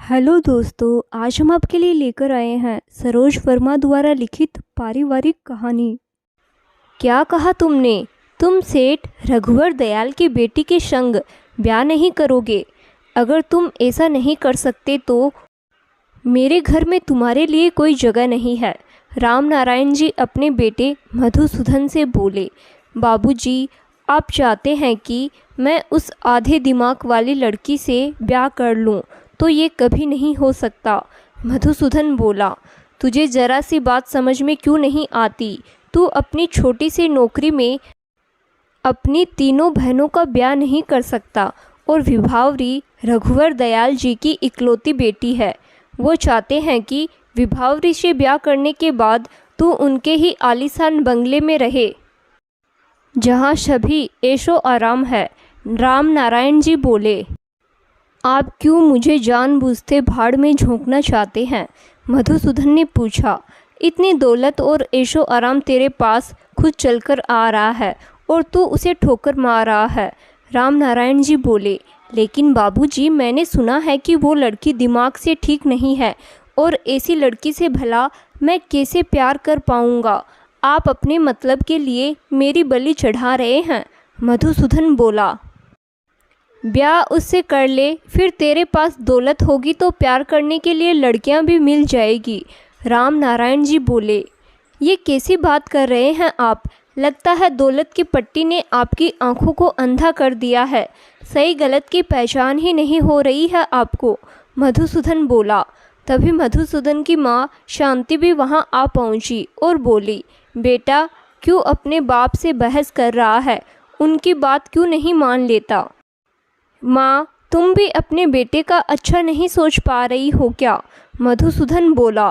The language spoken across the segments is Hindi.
हेलो दोस्तों, आज हम आपके लिए लेकर आए हैं सरोज वर्मा द्वारा लिखित पारिवारिक कहानी। क्या कहा तुमने? तुम सेठ रघुवर दयाल की बेटी के संग ब्याह नहीं करोगे? अगर तुम ऐसा नहीं कर सकते तो मेरे घर में तुम्हारे लिए कोई जगह नहीं है। राम नारायण जी अपने बेटे मधुसूदन से बोले। बाबूजी, आप चाहते हैं कि मैं उस आधे दिमाग वाली लड़की से ब्याह कर लूं, तो ये कभी नहीं हो सकता। मधुसूदन बोला, तुझे जरा सी बात समझ में क्यों नहीं आती? तू अपनी छोटी सी नौकरी में अपनी तीनों बहनों का ब्याह नहीं कर सकता, और विभावरी रघुवर दयाल जी की इकलौती बेटी है। वो चाहते हैं कि विभावरी से ब्याह करने के बाद तू उनके ही आलीशान बंगले में रहे, जहाँ सभी ऐशो आराम है। राम नारायण जी बोले, आप क्यों मुझे जानबूझते भाड़ में झोंकना चाहते हैं? मधुसूदन ने पूछा। इतनी दौलत और ऐशो आराम तेरे पास खुद चलकर आ रहा है और तू उसे ठोकर मार रहा है। राम नारायण जी बोले, लेकिन बाबूजी, मैंने सुना है कि वो लड़की दिमाग से ठीक नहीं है, और ऐसी लड़की से भला मैं कैसे प्यार कर पाऊंगा? आप अपने मतलब के लिए मेरी बलि चढ़ा रहे हैं। मधुसूदन बोला, ब्याह उससे कर ले, फिर तेरे पास दौलत होगी तो प्यार करने के लिए लड़कियां भी मिल जाएगी। राम नारायण जी बोले, ये कैसी बात कर रहे हैं आप? लगता है दौलत की पट्टी ने आपकी आंखों को अंधा कर दिया है। सही गलत की पहचान ही नहीं हो रही है आपको। मधुसूदन बोला। तभी मधुसूदन की माँ शांति भी वहाँ आ पहुँची और बोली, बेटा, क्यों अपने बाप से बहस कर रहा है? उनकी बात क्यों नहीं मान लेता? माँ, तुम भी अपने बेटे का अच्छा नहीं सोच पा रही हो क्या? मधुसूदन बोला,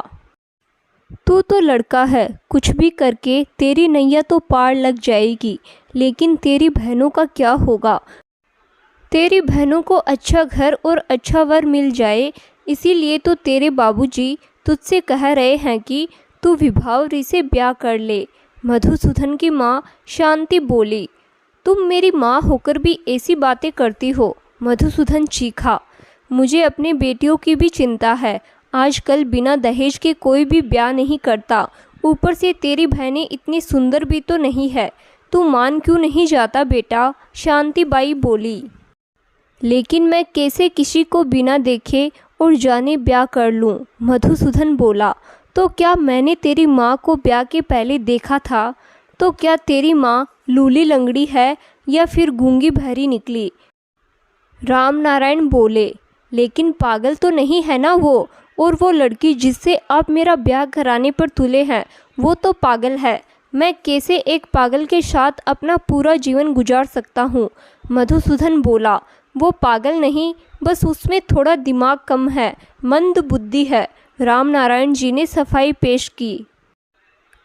तू तो लड़का है, कुछ भी करके तेरी नैया तो पार लग जाएगी, लेकिन तेरी बहनों का क्या होगा? तेरी बहनों को अच्छा घर और अच्छा वर मिल जाए, इसीलिए तो तेरे बाबूजी तुझसे कह रहे हैं कि तू विभावरी से ब्याह कर ले। मधुसूदन की माँ शांति बोली, तुम मेरी माँ होकर भी ऐसी बातें करती हो? मधुसूदन चीखा, मुझे अपने बेटियों की भी चिंता है। आजकल बिना दहेज के कोई भी ब्याह नहीं करता। ऊपर से तेरी बहनें इतनी सुंदर भी तो नहीं है। तू मान क्यों नहीं जाता बेटा? शांति बाई बोली, लेकिन मैं कैसे किसी को बिना देखे और जाने ब्याह कर लूँ? मधुसूदन बोला, तो क्या मैंने तेरी माँ को ब्याह के पहले देखा था? तो क्या तेरी माँ लूली लंगड़ी है या फिर गूंगी बहरी निकली? राम नारायण बोले, लेकिन पागल तो नहीं है ना वो? और वो लड़की जिससे आप मेरा ब्याह कराने पर तुले हैं, वो तो पागल है। मैं कैसे एक पागल के साथ अपना पूरा जीवन गुजार सकता हूँ? मधुसूदन बोला, वो पागल नहीं, बस उसमें थोड़ा दिमाग कम है, मंद बुद्धि है। राम नारायण जी ने सफाई पेश की।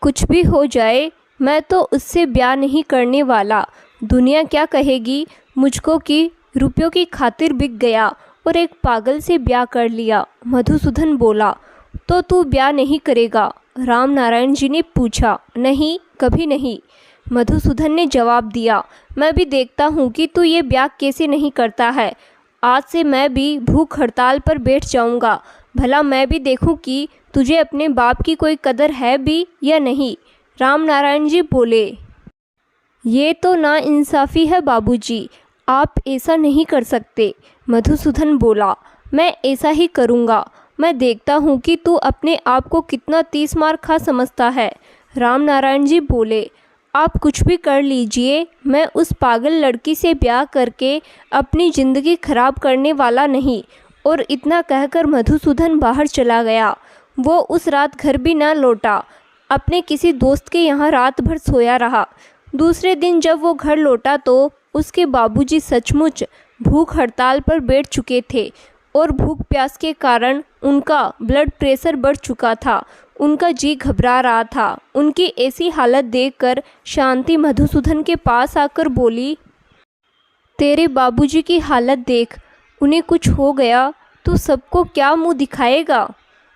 कुछ भी हो जाए, मैं तो उससे ब्याह नहीं करने वाला। दुनिया क्या कहेगी मुझको कि रुपयों की खातिर बिक गया और एक पागल से ब्याह कर लिया। मधुसूदन बोला, तो तू ब्याह नहीं करेगा? राम नारायण जी ने पूछा। नहीं, कभी नहीं। मधुसूदन ने जवाब दिया, मैं भी देखता हूँ कि तू ये ब्याह कैसे नहीं करता है। आज से मैं भी भूख हड़ताल पर बैठ जाऊँगा। भला मैं भी देखूँ कि तुझे अपने बाप की कोई कदर है भी या नहीं। राम नारायण जी बोले, ये तो नाइंसाफ़ी है बाबूजी, आप ऐसा नहीं कर सकते। मधुसूदन बोला, मैं ऐसा ही करूँगा। मैं देखता हूँ कि तू अपने आप को कितना 30 मार खा समझता है। राम नारायण जी बोले, आप कुछ भी कर लीजिए, मैं उस पागल लड़की से ब्याह करके अपनी ज़िंदगी खराब करने वाला नहीं। और इतना कहकर मधुसूदन बाहर चला गया। वो उस रात घर भी ना लौटा, अपने किसी दोस्त के यहाँ रात भर सोया रहा। दूसरे दिन जब वो घर लौटा तो उसके बाबूजी सचमुच भूख हड़ताल पर बैठ चुके थे, और भूख प्यास के कारण उनका ब्लड प्रेशर बढ़ चुका था। उनका जी घबरा रहा था। उनकी ऐसी हालत देखकर शांति मधुसूदन के पास आकर बोली, तेरे बाबूजी की हालत देख, उन्हें कुछ हो गया तो सबको क्या मुंह दिखाएगा?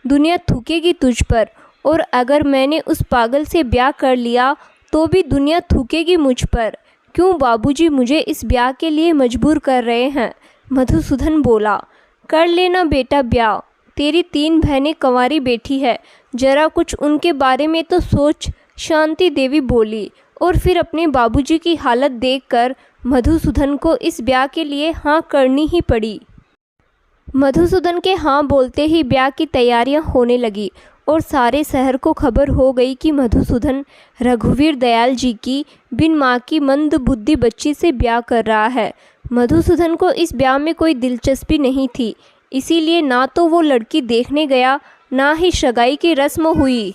दुनिया थूकेगी तुझ पर, और अगर मैंने उस पागल से ब्याह कर लिया तो भी दुनिया थूकेगी मुझ पर। क्यों बाबूजी मुझे इस ब्याह के लिए मजबूर कर रहे हैं? मधुसूदन बोला, कर लेना बेटा ब्याह, तेरी 3 बहनें कंवारी बैठी है, जरा कुछ उनके बारे में तो सोच, शांति देवी बोली। और फिर अपने बाबूजी की हालत देखकर मधुसूदन को इस ब्याह के लिए हाँ करनी ही पड़ी। मधुसूदन के हाँ बोलते ही ब्याह की तैयारियां होने लगी और सारे शहर को खबर हो गई कि मधुसूदन रघुवीर दयाल जी की बिन माँ की मंद बुद्धि बच्ची से ब्याह कर रहा है। मधुसूदन को इस ब्याह में कोई दिलचस्पी नहीं थी, इसीलिए ना तो वो लड़की देखने गया, ना ही सगाई की रस्म हुई।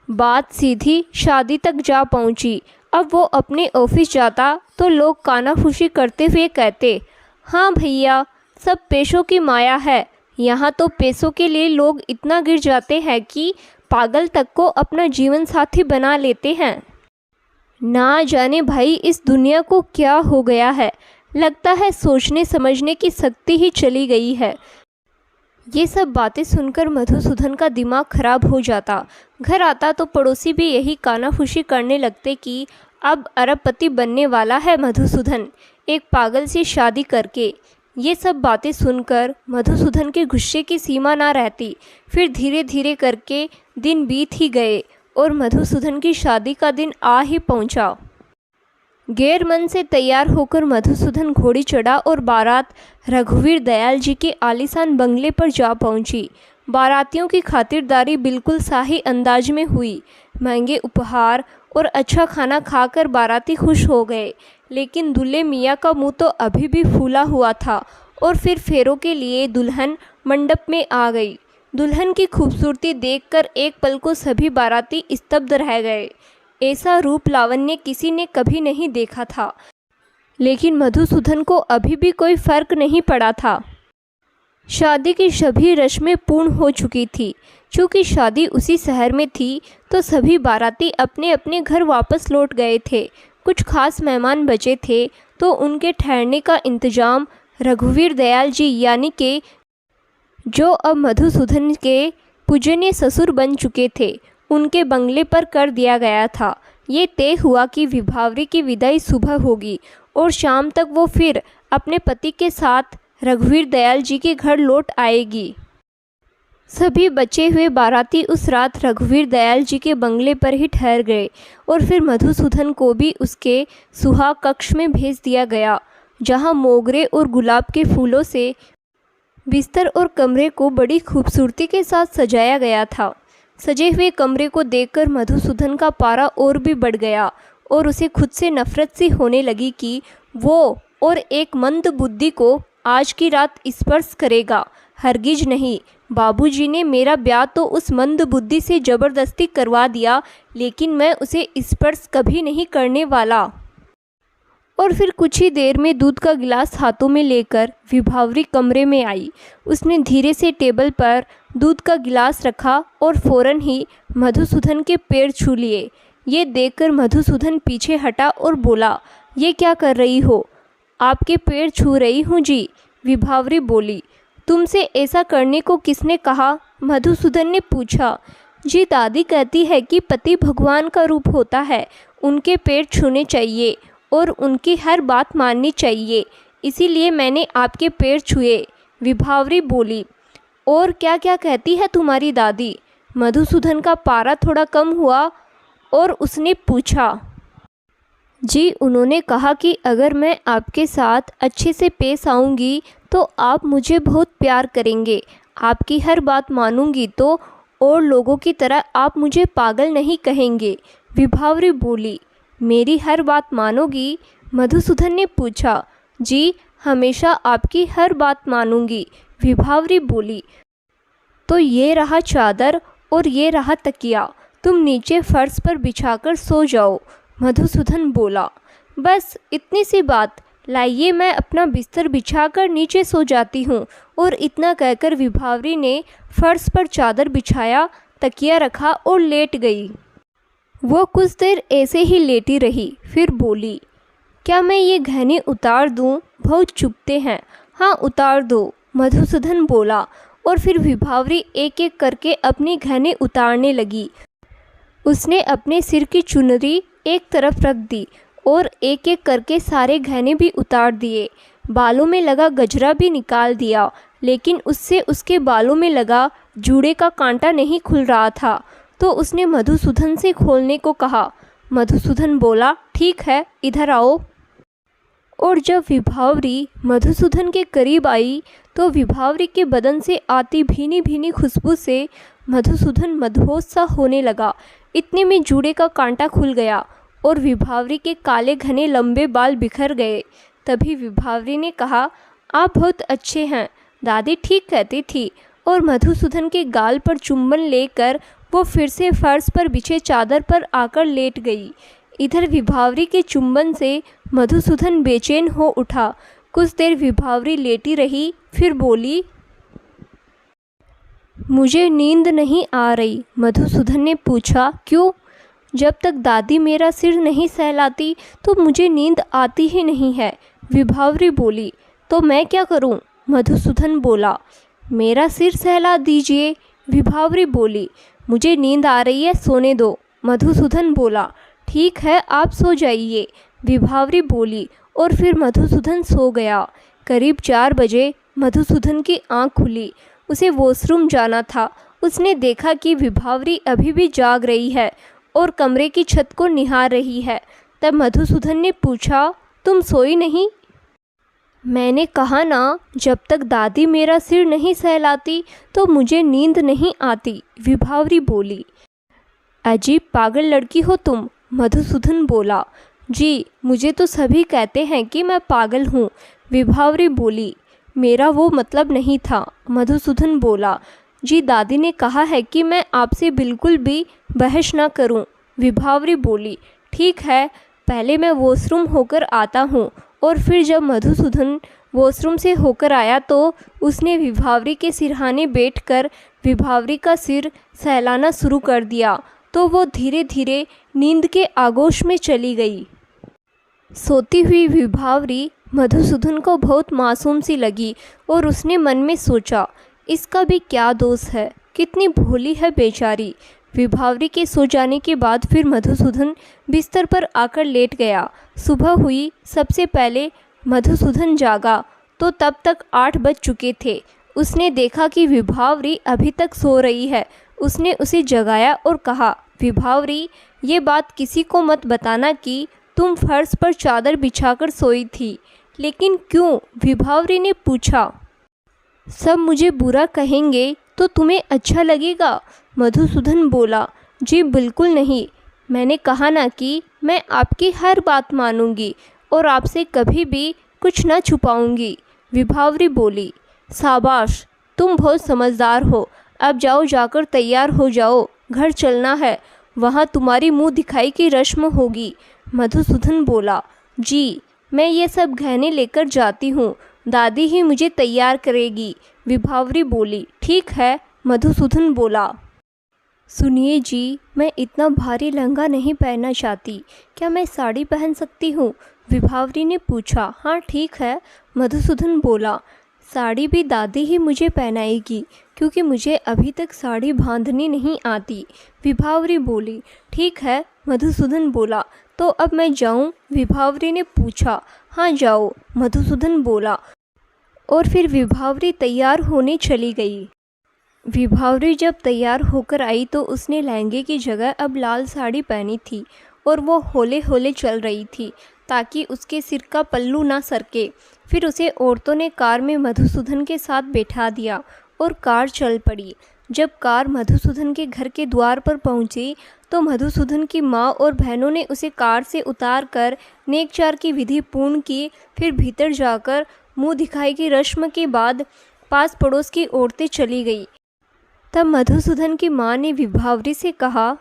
बात सीधी शादी तक जा पहुंची। अब वो अपने ऑफिस जाता तो लोग कानाफूसी करते हुए कहते, हाँ भैया, सब पैसों की माया है। यहाँ तो पैसों के लिए लोग इतना गिर जाते हैं कि पागल तक को अपना जीवन साथी बना लेते हैं। ना जाने भाई इस दुनिया को क्या हो गया है, लगता है सोचने समझने की शक्ति ही चली गई है। ये सब बातें सुनकर मधुसूदन का दिमाग खराब हो जाता। घर आता तो पड़ोसी भी यही कानाफूसी करने लगते कि अब अरबपति बनने वाला है मधुसूदन, एक पागल से शादी करके। ये सब बातें सुनकर मधुसूदन के गुस्से की सीमा ना रहती। फिर धीरे धीरे करके दिन बीत ही गए और मधुसूदन की शादी का दिन आ ही पहुंचा। गैर मन से तैयार होकर मधुसूदन घोड़ी चढ़ा और बारात रघुवीर दयाल जी के आलीशान बंगले पर जा पहुंची। बारातियों की खातिरदारी बिल्कुल शाही अंदाज में हुई। महंगे उपहार और अच्छा खाना खाकर बाराती खुश हो गए, लेकिन दूल्हे मियाँ का मुंह तो अभी भी फूला हुआ था। और फिर फेरों के लिए दुल्हन मंडप में आ गई। दुल्हन की खूबसूरती देखकर एक पल को सभी बाराती स्तब्ध रह गए। ऐसा रूप लावण्य किसी ने कभी नहीं देखा था, लेकिन मधुसूदन को अभी भी कोई फर्क नहीं पड़ा था। शादी की सभी रस्में पूर्ण हो चुकी थी। चूँकि शादी उसी शहर में थी तो सभी बाराती अपने अपने घर वापस लौट गए थे। कुछ खास मेहमान बचे थे तो उनके ठहरने का इंतजाम रघुवीर दयाल जी यानी के जो अब मधुसूदन के पूजनीय ससुर बन चुके थे, उनके बंगले पर कर दिया गया था। ये तय हुआ कि विभावरी की विदाई सुबह होगी और शाम तक वो फिर अपने पति के साथ रघुवीर दयाल जी के घर लौट आएगी। सभी बचे हुए बाराती उस रात रघुवीर दयाल जी के बंगले पर ही ठहर गए और फिर मधुसूदन को भी उसके सुहाग कक्ष में भेज दिया गया, जहां मोगरे और गुलाब के फूलों से बिस्तर और कमरे को बड़ी खूबसूरती के साथ सजाया गया था। सजे हुए कमरे को देखकर मधुसूदन का पारा और भी बढ़ गया और उसे खुद से नफरत सी होने लगी कि वो और एक मंद बुद्धि को आज की रात स्पर्श करेगा। हरगिज नहीं, बाबूजी ने मेरा ब्याह तो उस मंद बुद्धि से ज़बरदस्ती करवा दिया, लेकिन मैं उसे स्पर्श कभी नहीं करने वाला। और फिर कुछ ही देर में दूध का गिलास हाथों में लेकर विभावरी कमरे में आई। उसने धीरे से टेबल पर दूध का गिलास रखा और फौरन ही मधुसूदन के पैर छू लिए। ये देखकर मधुसूदन पीछे हटा और बोला, ये क्या कर रही हो? आपके पैर छू रही हूँ जी, विभावरी बोली। तुमसे ऐसा करने को किसने कहा? मधुसूदन ने पूछा। जी, दादी कहती है कि पति भगवान का रूप होता है, उनके पैर छूने चाहिए और उनकी हर बात माननी चाहिए, इसीलिए मैंने आपके पैर छुए, विभावरी बोली। और क्या क्या कहती है तुम्हारी दादी? मधुसूदन का पारा थोड़ा कम हुआ और उसने पूछा। जी, उन्होंने कहा कि अगर मैं आपके साथ अच्छे से पेश आऊँगी तो आप मुझे बहुत प्यार करेंगे, आपकी हर बात मानूंगी तो और लोगों की तरह आप मुझे पागल नहीं कहेंगे, विभावरी बोली। मेरी हर बात मानोगी? मधुसूदन ने पूछा। जी, हमेशा आपकी हर बात मानूंगी, विभावरी बोली। तो ये रहा चादर और ये रहा तकिया, तुम नीचे फर्श पर बिछाकर सो जाओ, मधुसूदन बोला। बस इतनी सी बात, लाइए मैं अपना बिस्तर बिछाकर नीचे सो जाती हूँ। और इतना कहकर विभावरी ने फर्श पर चादर बिछाया, तकिया रखा और लेट गई। वो कुछ देर ऐसे ही लेटी रही, फिर बोली, क्या मैं ये गहने उतार दूँ? बहुत चुभते हैं। हाँ, उतार दो, मधुसूदन बोला। और फिर विभावरी एक एक करके अपनी गहने उतारने लगी। उसने अपने सिर की चुनरी एक तरफ रख दी और एक एक करके सारे गहने भी उतार दिए। बालों में लगा गजरा भी निकाल दिया, लेकिन उससे उसके बालों में लगा जूड़े का कांटा नहीं खुल रहा था। तो उसने मधुसूदन से खोलने को कहा। मधुसूदन बोला, ठीक है, इधर आओ। और जब विभावरी मधुसूदन के करीब आई तो विभावरी के बदन से आती भीनी भीनी खुशबू से मधुसूदन मदहोश सा होने लगा। इतने में जूड़े का कांटा खुल गया और विभावरी के काले घने लंबे बाल बिखर गए। तभी विभावरी ने कहा, आप बहुत अच्छे हैं, दादी ठीक कहती थी। और मधुसूदन के गाल पर चुंबन लेकर वो फिर से फर्श पर बिछे चादर पर आकर लेट गई। इधर विभावरी के चुंबन से मधुसूदन बेचैन हो उठा। कुछ देर विभावरी लेटी रही, फिर बोली, मुझे नींद नहीं आ रही। मधुसूदन ने पूछा, क्यों? जब तक दादी मेरा सिर नहीं सहलाती तो मुझे नींद आती ही नहीं है। विभावरी बोली, तो मैं क्या करूं? मधुसूदन बोला, मेरा सिर सहला दीजिए। विभावरी बोली, मुझे नींद आ रही है, सोने दो। मधुसूदन बोला, ठीक है, आप सो जाइए। विभावरी बोली और फिर मधुसूदन सो गया। करीब 4 बजे मधुसूदन की आंख खुली। उसे वॉशरूम जाना था। उसने देखा कि विभावरी अभी भी जाग रही है और कमरे की छत को निहार रही है। तब मधुसूदन ने पूछा, तुम सोई नहीं? मैंने कहा ना, जब तक दादी मेरा सिर नहीं सहलाती तो मुझे नींद नहीं आती। विभावरी बोली। अजीब पागल लड़की हो तुम। मधुसूदन बोला, जी, मुझे तो सभी कहते हैं कि मैं पागल हूँ। विभावरी बोली, मेरा वो मतलब नहीं था। मधुसूदन बोला, जी, दादी ने कहा है कि मैं आपसे बिल्कुल भी बहस ना करूं। विभावरी बोली, ठीक है, पहले मैं वॉशरूम होकर आता हूं। और फिर जब मधुसूदन वॉशरूम से होकर आया तो उसने विभावरी के सिरहाने बैठकर विभावरी का सिर सहलाना शुरू कर दिया। तो वो धीरे धीरे नींद के आगोश में चली गई। सोती हुई विभावरी मधुसूदन को बहुत मासूम सी लगी और उसने मन में सोचा, इसका भी क्या दोष है, कितनी भोली है बेचारी। विभावरी के सो जाने के बाद फिर मधुसूदन बिस्तर पर आकर लेट गया। सुबह हुई। सबसे पहले मधुसूदन जागा तो तब तक 8 बज चुके थे। उसने देखा कि विभावरी अभी तक सो रही है। उसने उसे जगाया और कहा, विभावरी, ये बात किसी को मत बताना कि तुम फर्श पर चादर बिछाकर सोई थी। लेकिन क्यों? विभावरी ने पूछा। सब मुझे बुरा कहेंगे तो तुम्हें अच्छा लगेगा? मधुसूदन बोला, जी बिल्कुल नहीं। मैंने कहा ना कि मैं आपकी हर बात मानूंगी और आपसे कभी भी कुछ न छुपाऊंगी। विभावरी बोली, शाबाश, तुम बहुत समझदार हो। अब जाओ, जाकर तैयार हो जाओ, घर चलना है, वहाँ तुम्हारी मुंह दिखाई की रस्म होगी। मधुसूदन बोला, जी, मैं ये सब गहने लेकर जाती हूँ, दादी ही मुझे तैयार करेगी। विभावरी बोली, ठीक है। मधुसूदन बोला, सुनिए जी, मैं इतना भारी लहंगा नहीं पहनना चाहती, क्या मैं साड़ी पहन सकती हूँ? विभावरी ने पूछा। हाँ ठीक है। मधुसूदन बोला, साड़ी भी दादी ही मुझे पहनाएगी क्योंकि मुझे अभी तक साड़ी बांधनी नहीं आती। विभावरी बोली, ठीक है। मधुसूदन बोला, तो अब मैं जाऊँ? विभावरी ने पूछा। हाँ जाओ। मधुसूदन बोला और फिर विभावरी तैयार होने चली गई। विभावरी जब तैयार होकर आई तो उसने लहंगे की जगह अब लाल साड़ी पहनी थी और वो होले होले चल रही थी ताकि उसके सिर का पल्लू ना सरके। फिर उसे औरतों ने कार में मधुसूदन के साथ बैठा दिया और कार चल पड़ी। जब कार मधुसूदन के घर के द्वार पर पहुंची तो मधुसूदन की माँ और बहनों ने उसे कार से उतार कर नेकचार की विधि पूर्ण की। फिर भीतर जाकर मुंह दिखाई की रस्म के बाद पास पड़ोस की औरतें चली गई। तब मधुसूदन की माँ ने विभावरी से कहा,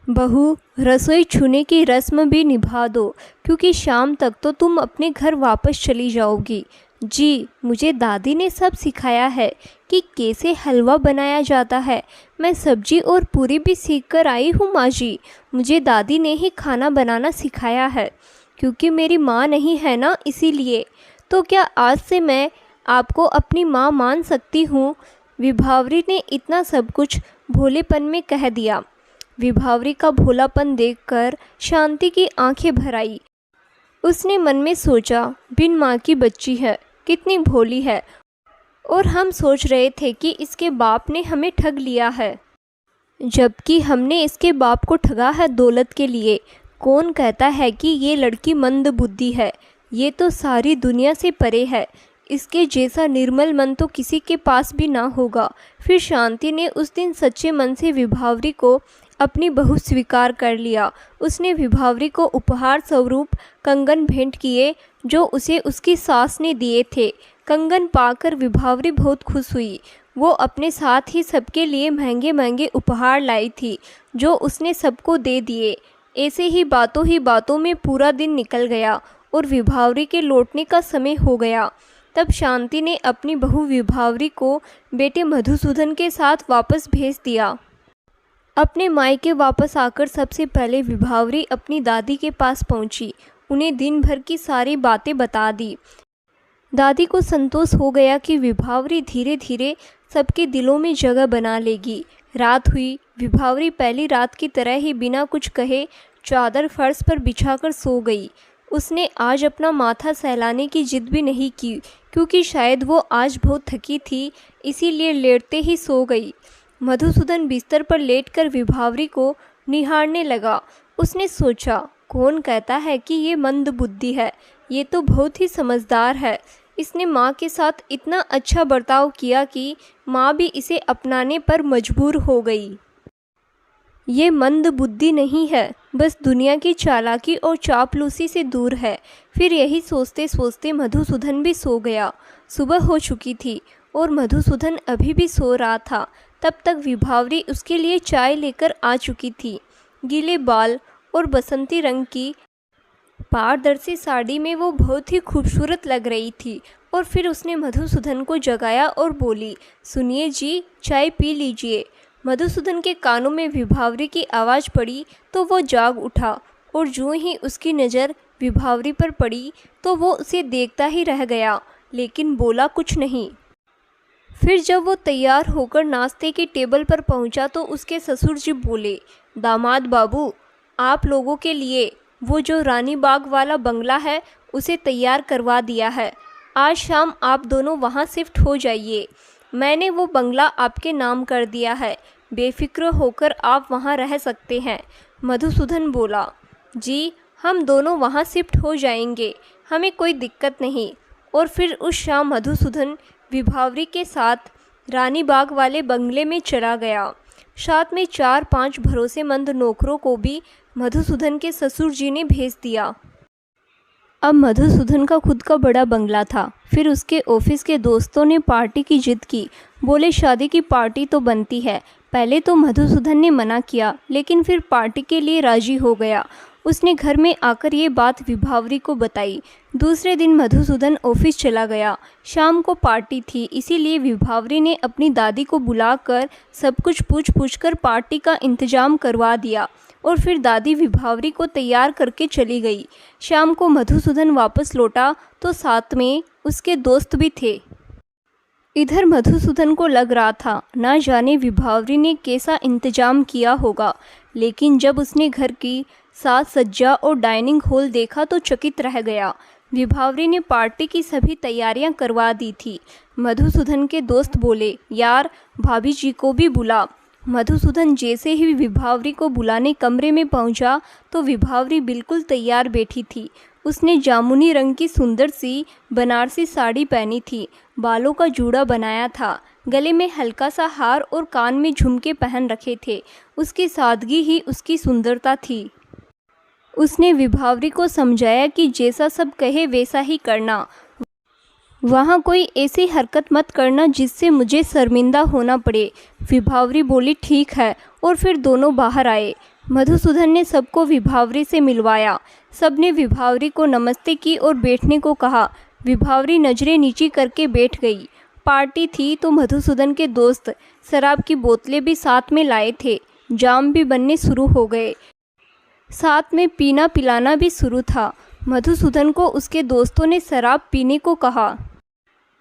बहू, रसोई छूने की रस्म भी निभा दो क्योंकि शाम तक तो तुम अपने घर वापस चली जाओगी। जी, मुझे दादी ने सब सिखाया है कि कैसे हलवा बनाया जाता है। मैं सब्जी और पूरी भी सीख कर आई हूँ माँ जी। मुझे दादी ने ही खाना बनाना सिखाया है क्योंकि मेरी माँ नहीं है ना, इसीलिए। तो क्या आज से मैं आपको अपनी माँ मान सकती हूँ? विभावरी ने इतना सब कुछ भोलेपन में कह दिया। विभावरी का भोलापन देखकर शांति की आंखें भर आई। उसने मन में सोचा, बिन माँ की बच्ची है, कितनी भोली है, और हम सोच रहे थे कि इसके बाप ने हमें ठग लिया है, जबकि हमने इसके बाप को ठगा है दौलत के लिए। कौन कहता है कि ये लड़की मंद बुद्धि है? ये तो सारी दुनिया से परे है। इसके जैसा निर्मल मन तो किसी के पास भी ना होगा। फिर शांति ने उस दिन सच्चे मन से विभावरी को अपनी बहू स्वीकार कर लिया। उसने विभावरी को उपहार स्वरूप कंगन भेंट किए, जो उसे उसकी सास ने दिए थे। कंगन पाकर विभावरी बहुत खुश हुई। वो अपने साथ ही सबके लिए महंगे महंगे उपहार लाई थी, जो उसने सबको दे दिए। ऐसे ही बातों में पूरा दिन निकल गया और विभावरी के लौटने का समय हो गया। तब शांति ने अपनी बहू विभावरी को बेटे मधुसूदन के साथ वापस भेज दिया। अपने मायके वापस आकर सबसे पहले विभावरी अपनी दादी के पास पहुंची। उन्हें दिन भर की सारी बातें बता दी। दादी को संतोष हो गया कि विभावरी धीरे धीरे सबके दिलों में जगह बना लेगी। रात हुई। विभावरी पहली रात की तरह ही बिना कुछ कहे चादर फर्श पर बिछाकर सो गई। उसने आज अपना माथा सहलाने की जिद भी नहीं की, क्योंकि शायद वो आज बहुत थकी थी, इसीलिए लेटते ही सो गई। मधुसूदन बिस्तर पर लेटकर विभावरी को निहारने लगा। उसने सोचा, कौन कहता है कि ये मंद बुद्धि है? ये तो बहुत ही समझदार है। इसने माँ के साथ इतना अच्छा बर्ताव किया कि माँ भी इसे अपनाने पर मजबूर हो गई। ये मंद बुद्धि नहीं है, बस दुनिया की चालाकी और चापलूसी से दूर है। फिर यही सोचते सोचते मधुसूदन भी सो गया। सुबह हो चुकी थी और मधुसूदन अभी भी सो रहा था। तब तक विभावरी उसके लिए चाय लेकर आ चुकी थी। गीले बाल और बसंती रंग की पारदर्शी साड़ी में वो बहुत ही खूबसूरत लग रही थी। और फिर उसने मधुसूदन को जगाया और बोली, सुनिए जी, चाय पी लीजिए। मधुसूदन के कानों में विभावरी की आवाज़ पड़ी तो वो जाग उठा, और जो ही उसकी नज़र विभावरी पर पड़ी तो वो उसे देखता ही रह गया, लेकिन बोला कुछ नहीं। फिर जब वो तैयार होकर नाश्ते की टेबल पर पहुंचा तो उसके ससुर जी बोले, दामाद बाबू, आप लोगों के लिए वो जो रानी बाग वाला बंगला है उसे तैयार करवा दिया है। आज शाम आप दोनों वहाँ शिफ्ट हो जाइए। मैंने वो बंगला आपके नाम कर दिया है। बेफिक्र होकर आप वहाँ रह सकते हैं। मधुसूदन बोला, जी हम दोनों वहाँ शिफ्ट हो जाएंगे, हमें कोई दिक्कत नहीं। और फिर उस शाम मधुसूदन विभावरी के साथ रानी बाग वाले बंगले में चला गया। साथ में 4-5 भरोसेमंद नौकरों को भी मधुसूदन के ससुर जी ने भेज दिया। अब मधुसूदन का खुद का बड़ा बंगला था। फिर उसके ऑफिस के दोस्तों ने पार्टी की जिद की। बोले, शादी की पार्टी तो बनती है। पहले तो मधुसूदन ने मना किया, लेकिन फिर पार्टी के लिए राजी हो गया। उसने घर में आकर ये बात विभावरी को बताई। दूसरे दिन मधुसूदन ऑफिस चला गया। शाम को पार्टी थी, इसीलिए विभावरी ने अपनी दादी को बुलाकर सब कुछ पूछ कर पार्टी का इंतजाम करवा दिया। और फिर दादी विभावरी को तैयार करके चली गई। शाम को मधुसूदन वापस लौटा तो साथ में उसके दोस्त भी थे। इधर मधुसूदन को लग रहा था, ना जाने विभावरी ने कैसा इंतजाम किया होगा। लेकिन जब उसने घर की साज सज्जा और डाइनिंग हॉल देखा तो चकित रह गया। विभावरी ने पार्टी की सभी तैयारियां करवा दी थी। मधुसूदन के दोस्त बोले, यार भाभी जी को भी बुला। मधुसूदन जैसे ही विभावरी को बुलाने कमरे में पहुंचा तो विभावरी बिल्कुल तैयार बैठी थी। उसने जामुनी रंग की सुंदर सी बनारसी साड़ी पहनी थी, बालों का जूड़ा बनाया था, गले में हल्का सा हार और कान में झुमके पहन रखे थे। उसकी सादगी ही उसकी सुंदरता थी। उसने विभावरी को समझाया कि जैसा सब कहे वैसा ही करना, वहाँ कोई ऐसी हरकत मत करना जिससे मुझे शर्मिंदा होना पड़े। विभावरी बोली, ठीक है। और फिर दोनों बाहर आए। मधुसूदन ने सबको विभावरी से मिलवाया। सबने विभावरी को नमस्ते की और बैठने को कहा। विभावरी नजरें नीची करके बैठ गई। पार्टी थी तो मधुसूदन के दोस्त शराब की बोतलें भी साथ में लाए थे। जाम भी बनने शुरू हो गए। साथ में पीना पिलाना भी शुरू था। मधुसूदन को उसके दोस्तों ने शराब पीने को कहा।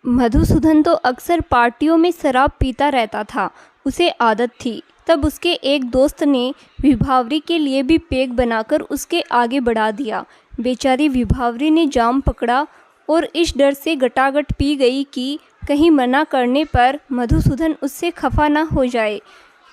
मधुसूदन तो अक्सर पार्टियों में शराब पीता रहता था, उसे आदत थी। तब उसके एक दोस्त ने विभावरी के लिए भी पेग बनाकर उसके आगे बढ़ा दिया। बेचारी विभावरी ने जाम पकड़ा और इस डर से गटागट पी गई कि कहीं मना करने पर मधुसूदन उससे खफा न हो जाए।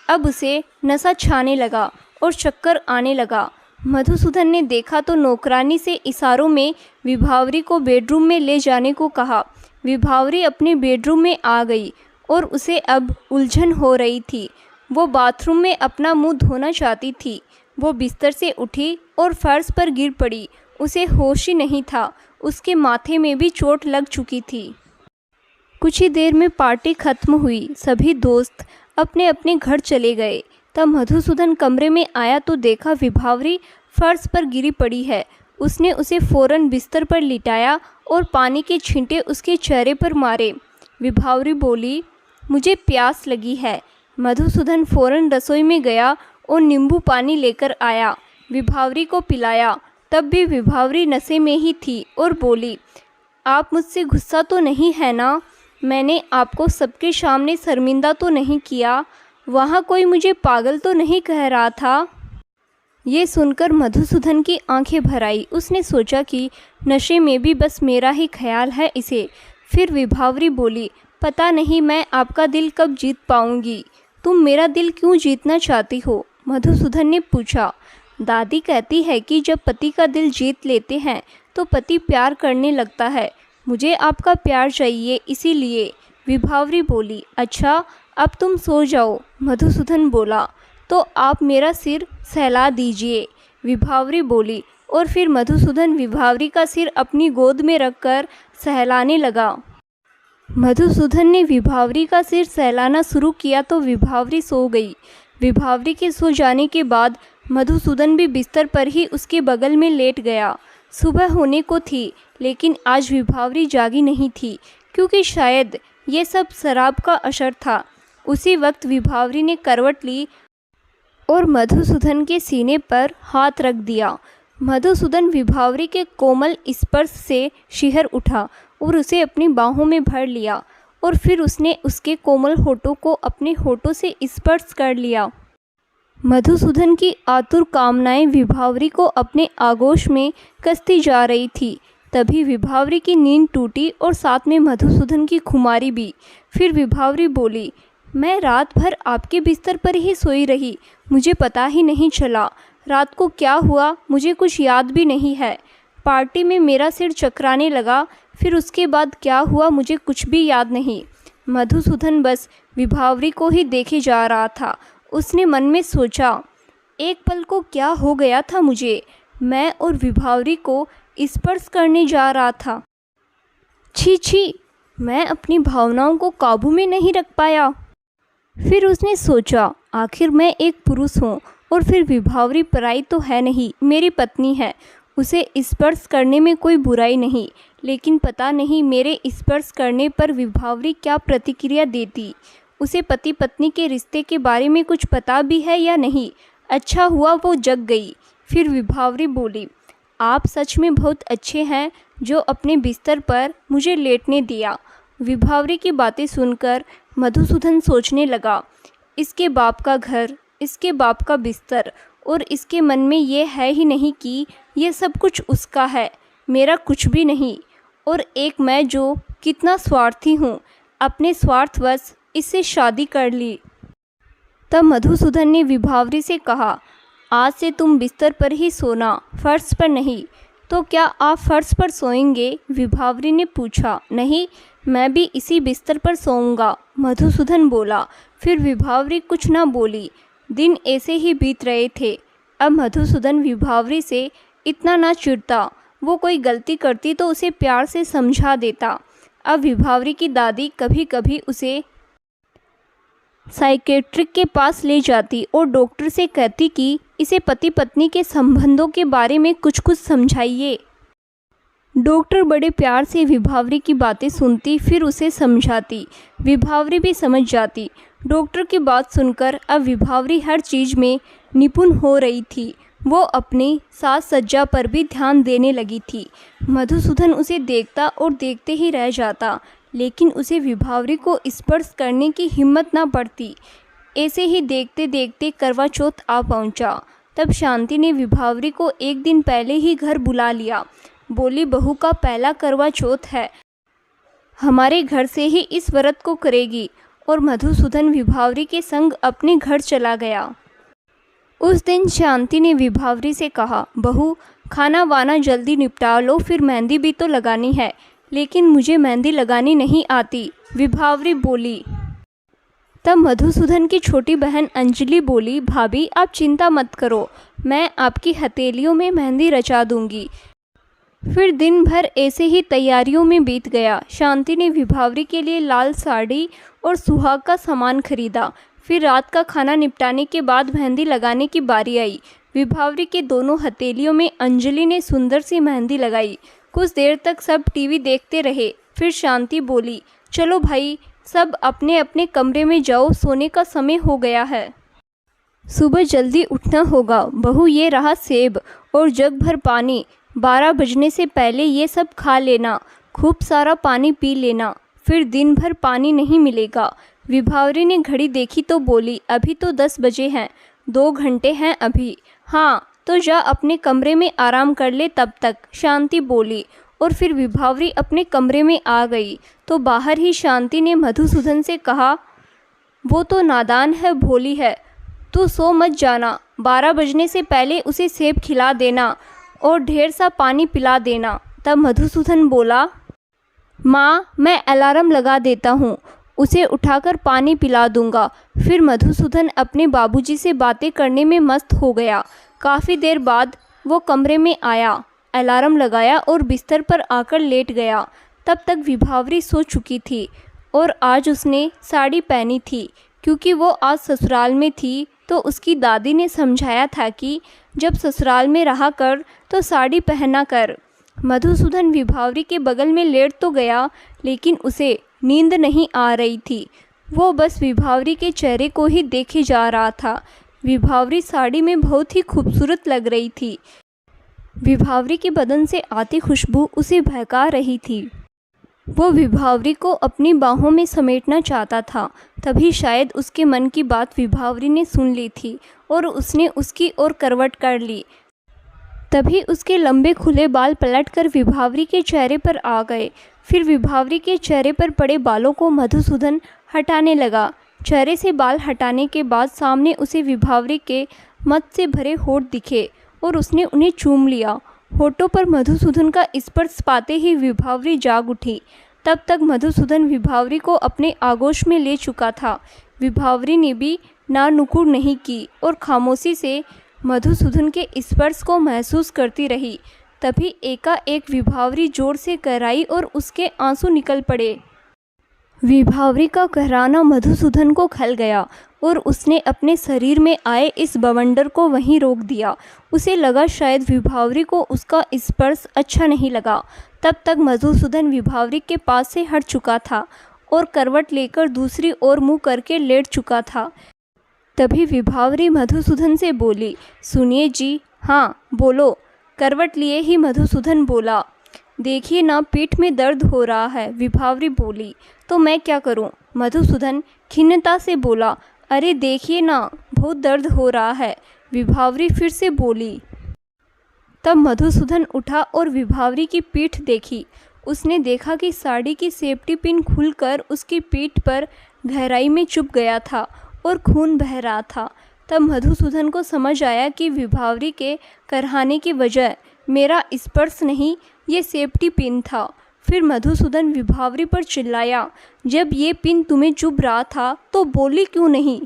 अब उसे नशा छाने लगा और चक्कर आने लगा। मधुसूदन ने देखा तो नौकरानी से इशारों में विभावरी को बेडरूम में ले जाने को कहा। विभावरी अपने बेडरूम में आ गई और उसे अब उलझन हो रही थी। वो बाथरूम में अपना मुंह धोना चाहती थी। वो बिस्तर से उठी और फर्श पर गिर पड़ी। उसे होश ही नहीं था। उसके माथे में भी चोट लग चुकी थी। कुछ ही देर में पार्टी खत्म हुई। सभी दोस्त अपने अपने घर चले गए। तब मधुसूदन कमरे में आया तो देखा विभावरी फर्श पर गिरी पड़ी है। उसने उसे फ़ौरन बिस्तर पर लिटाया और पानी के छींटे उसके चेहरे पर मारे। विभावरी बोली, मुझे प्यास लगी है। मधुसूदन फ़ौरन रसोई में गया और नींबू पानी लेकर आया। विभावरी को पिलाया। तब भी विभावरी नशे में ही थी और बोली, आप मुझसे गुस्सा तो नहीं है ना? मैंने आपको सबके सामने शर्मिंदा तो नहीं किया? वहाँ कोई मुझे पागल तो नहीं कह रहा था? ये सुनकर मधुसूदन की आंखें भर आई। उसने सोचा कि नशे में भी बस मेरा ही ख्याल है इसे। फिर विभावरी बोली, पता नहीं मैं आपका दिल कब जीत पाऊंगी। तुम मेरा दिल क्यों जीतना चाहती हो? मधुसूदन ने पूछा। दादी कहती है कि जब पति का दिल जीत लेते हैं तो पति प्यार करने लगता है। मुझे आपका प्यार चाहिए इसीलिए। विभावरी बोली, अच्छा अब तुम सो जाओ। मधुसूदन बोला, तो आप मेरा सिर सहला दीजिए। विभावरी बोली और फिर मधुसूदन विभावरी का सिर अपनी गोद में रखकर सहलाने लगा। मधुसूदन ने विभावरी का सिर सहलाना शुरू किया तो विभावरी सो गई। विभावरी के सो जाने के बाद मधुसूदन भी बिस्तर पर ही उसके बगल में लेट गया। सुबह होने को थी, लेकिन आज विभावरी जागी नहीं थी, क्योंकि शायद ये सब शराब का असर था। उसी वक्त विभावरी ने करवट ली और मधुसूदन के सीने पर हाथ रख दिया। मधुसूदन विभावरी के कोमल स्पर्श से शिहर उठा और उसे अपनी बाहों में भर लिया और फिर उसने उसके कोमल होठों को अपने होठों से स्पर्श कर लिया। मधुसूदन की आतुर कामनाएं विभावरी को अपने आगोश में कसती जा रही थी। तभी विभावरी की नींद टूटी और साथ में मधुसूदन की खुमारी भी। फिर विभावरी बोली, मैं रात भर आपके बिस्तर पर ही सोई रही, मुझे पता ही नहीं चला। रात को क्या हुआ मुझे कुछ याद भी नहीं है। पार्टी में मेरा सिर चकराने लगा, फिर उसके बाद क्या हुआ मुझे कुछ भी याद नहीं। मधुसूदन बस विभावरी को ही देखे जा रहा था। उसने मन में सोचा, एक पल को क्या हो गया था मुझे? मैं और विभावरी को स्पर्श करने जा रहा था। छी छी, मैं अपनी भावनाओं को काबू में नहीं रख पाया। फिर उसने सोचा, आखिर मैं एक पुरुष हूँ और फिर विभावरी पराई तो है नहीं, मेरी पत्नी है। उसे स्पर्श करने में कोई बुराई नहीं, लेकिन पता नहीं मेरे स्पर्श करने पर विभावरी क्या प्रतिक्रिया देती। उसे पति पत्नी के रिश्ते के बारे में कुछ पता भी है या नहीं। अच्छा हुआ वो जग गई। फिर विभावरी बोली, आप सच में बहुत अच्छे हैं जो अपने बिस्तर पर मुझे लेटने दिया। विभावरी की बातें सुनकर मधुसूदन सोचने लगा, इसके बाप का घर, इसके बाप का बिस्तर, और इसके मन में ये है ही नहीं कि ये सब कुछ उसका है, मेरा कुछ भी नहीं। और एक मैं जो कितना स्वार्थी हूँ, अपने स्वार्थवश इससे शादी कर ली। तब मधुसूदन ने विभावरी से कहा, आज से तुम बिस्तर पर ही सोना, फर्श पर नहीं। तो क्या आप फर्श पर सोएंगे? विभावरी ने पूछा। नहीं, मैं भी इसी बिस्तर पर सोऊंगा, मधुसूदन बोला। फिर विभावरी कुछ न बोली। दिन ऐसे ही बीत रहे थे। अब मधुसूदन विभावरी से इतना ना चिढ़ता। वो कोई गलती करती तो उसे प्यार से समझा देता। अब विभावरी की दादी कभी कभी उसे साइकेट्रिक के पास ले जाती और डॉक्टर से कहती कि इसे पति पत्नी के संबंधों के बारे में कुछ कुछ समझाइए। डॉक्टर बड़े प्यार से विभावरी की बातें सुनती, फिर उसे समझाती। विभावरी भी समझ जाती। डॉक्टर की बात सुनकर अब विभावरी हर चीज़ में निपुण हो रही थी। वो अपनी साज सज्जा पर भी ध्यान देने लगी थी। मधुसूदन उसे देखता और देखते ही रह जाता, लेकिन उसे विभावरी को स्पर्श करने की हिम्मत ना पड़ती। ऐसे ही देखते देखते करवा चौथ आ पहुंचा। तब शांति ने विभावरी को एक दिन पहले ही घर बुला लिया। बोली, बहू का पहला करवा चौथ है, हमारे घर से ही इस व्रत को करेगी। और मधुसूदन विभावरी के संग अपने घर चला गया। उस दिन शांति ने विभावरी से कहा, बहू खाना वाना जल्दी निपटा लो, फिर मेहंदी भी तो लगानी है। लेकिन मुझे मेहंदी लगानी नहीं आती, विभावरी बोली। तब मधुसूदन की छोटी बहन अंजलि बोली, भाभी आप चिंता मत करो, मैं आपकी हथेलियों में मेहंदी रचा दूंगी। फिर दिन भर ऐसे ही तैयारियों में बीत गया। शांति ने विभावरी के लिए लाल साड़ी और सुहाग का सामान खरीदा। फिर रात का खाना निपटाने के बाद मेहंदी लगाने की बारी आई। विभावरी के दोनों हथेलियों में अंजलि ने सुंदर सी मेहंदी लगाई। कुछ देर तक सब टीवी देखते रहे। फिर शांति बोली, चलो भाई सब अपने अपने कमरे में जाओ, सोने का समय हो गया है, सुबह जल्दी उठना होगा। बहू ये रहा सेब और जग भर पानी, 12 बजने से पहले ये सब खा लेना, खूब सारा पानी पी लेना, फिर दिन भर पानी नहीं मिलेगा। विभावरी ने घड़ी देखी तो बोली, अभी तो 10 बजे हैं, 2 घंटे हैं अभी। हाँ तो जा अपने कमरे में आराम कर ले तब तक, शांति बोली। और फिर विभावरी अपने कमरे में आ गई तो बाहर ही शांति ने मधुसूदन से कहा, वो तो नादान है, भोली है, तू सो मत जाना, 12 बजने से पहले उसे सेब खिला देना और ढेर सा पानी पिला देना। तब मधुसूदन बोला, माँ मैं अलार्म लगा देता हूँ, उसे उठाकर पानी पिला दूंगा। फिर मधुसूदन अपने बाबूजी से बातें करने में मस्त हो गया। काफ़ी देर बाद वो कमरे में आया, अलार्म लगाया और बिस्तर पर आकर लेट गया। तब तक विभावरी सो चुकी थी और आज उसने साड़ी पहनी थी, क्योंकि वो आज ससुराल में थी। तो उसकी दादी ने समझाया था कि जब ससुराल में रहा कर तो साड़ी पहना कर। मधुसूदन विभावरी के बगल में लेट तो गया, लेकिन उसे नींद नहीं आ रही थी। वो बस विभावरी के चेहरे को ही देखे जा रहा था। विभावरी साड़ी में बहुत ही खूबसूरत लग रही थी। विभावरी के बदन से आती खुशबू उसे बहका रही थी। वो विभावरी को अपनी बाहों में समेटना चाहता था। तभी शायद उसके मन की बात विभावरी ने सुन ली थी और उसने उसकी ओर करवट कर ली। तभी उसके लंबे खुले बाल पलटकर विभावरी के चेहरे पर आ गए। फिर विभावरी के चेहरे पर पड़े बालों को मधुसूदन हटाने लगा। चेहरे से बाल हटाने के बाद सामने उसे विभावरी के मद से भरे होठ दिखे और उसने उन्हें चूम लिया। होठों पर मधुसूदन का स्पर्श पाते ही विभावरी जाग उठी। तब तक मधुसूदन विभावरी को अपने आगोश में ले चुका था। विभावरी ने भी नानुकुर नहीं की और खामोशी से मधुसूदन के स्पर्श को महसूस करती रही। तभी एकाएक विभावरी जोर से कराई और उसके आंसू निकल पड़े। विभावरी का कहराना मधुसूदन को खल गया और उसने अपने शरीर में आए इस बवंडर को वहीं रोक दिया। उसे लगा शायद विभावरी को उसका स्पर्श अच्छा नहीं लगा। तब तक मधुसूदन विभावरी के पास से हट चुका था और करवट लेकर दूसरी ओर मुंह करके लेट चुका था। तभी विभावरी मधुसूदन से बोली, सुनिए जी। हाँ बोलो। करवट लिए ही मधुसूदन बोला, देखिए ना पीठ में दर्द हो रहा है। विभावरी बोली, तो मैं क्या करूं? मधुसूदन खिन्नता से बोला, अरे देखिए ना बहुत दर्द हो रहा है। विभावरी फिर से बोली। तब मधुसूदन उठा और विभावरी की पीठ देखी। उसने देखा कि साड़ी की सेफ्टी पिन खुलकर उसकी पीठ पर गहराई में चुभ गया था और खून बह रहा था। तब मधुसूदन को समझ आया कि विभावरी के करहाने की वजह मेरा स्पर्श नहीं, ये सेफ्टी पिन था। फिर मधुसूदन विभावरी पर चिल्लाया, जब ये पिन तुम्हें चुभ रहा था तो बोली क्यों नहीं?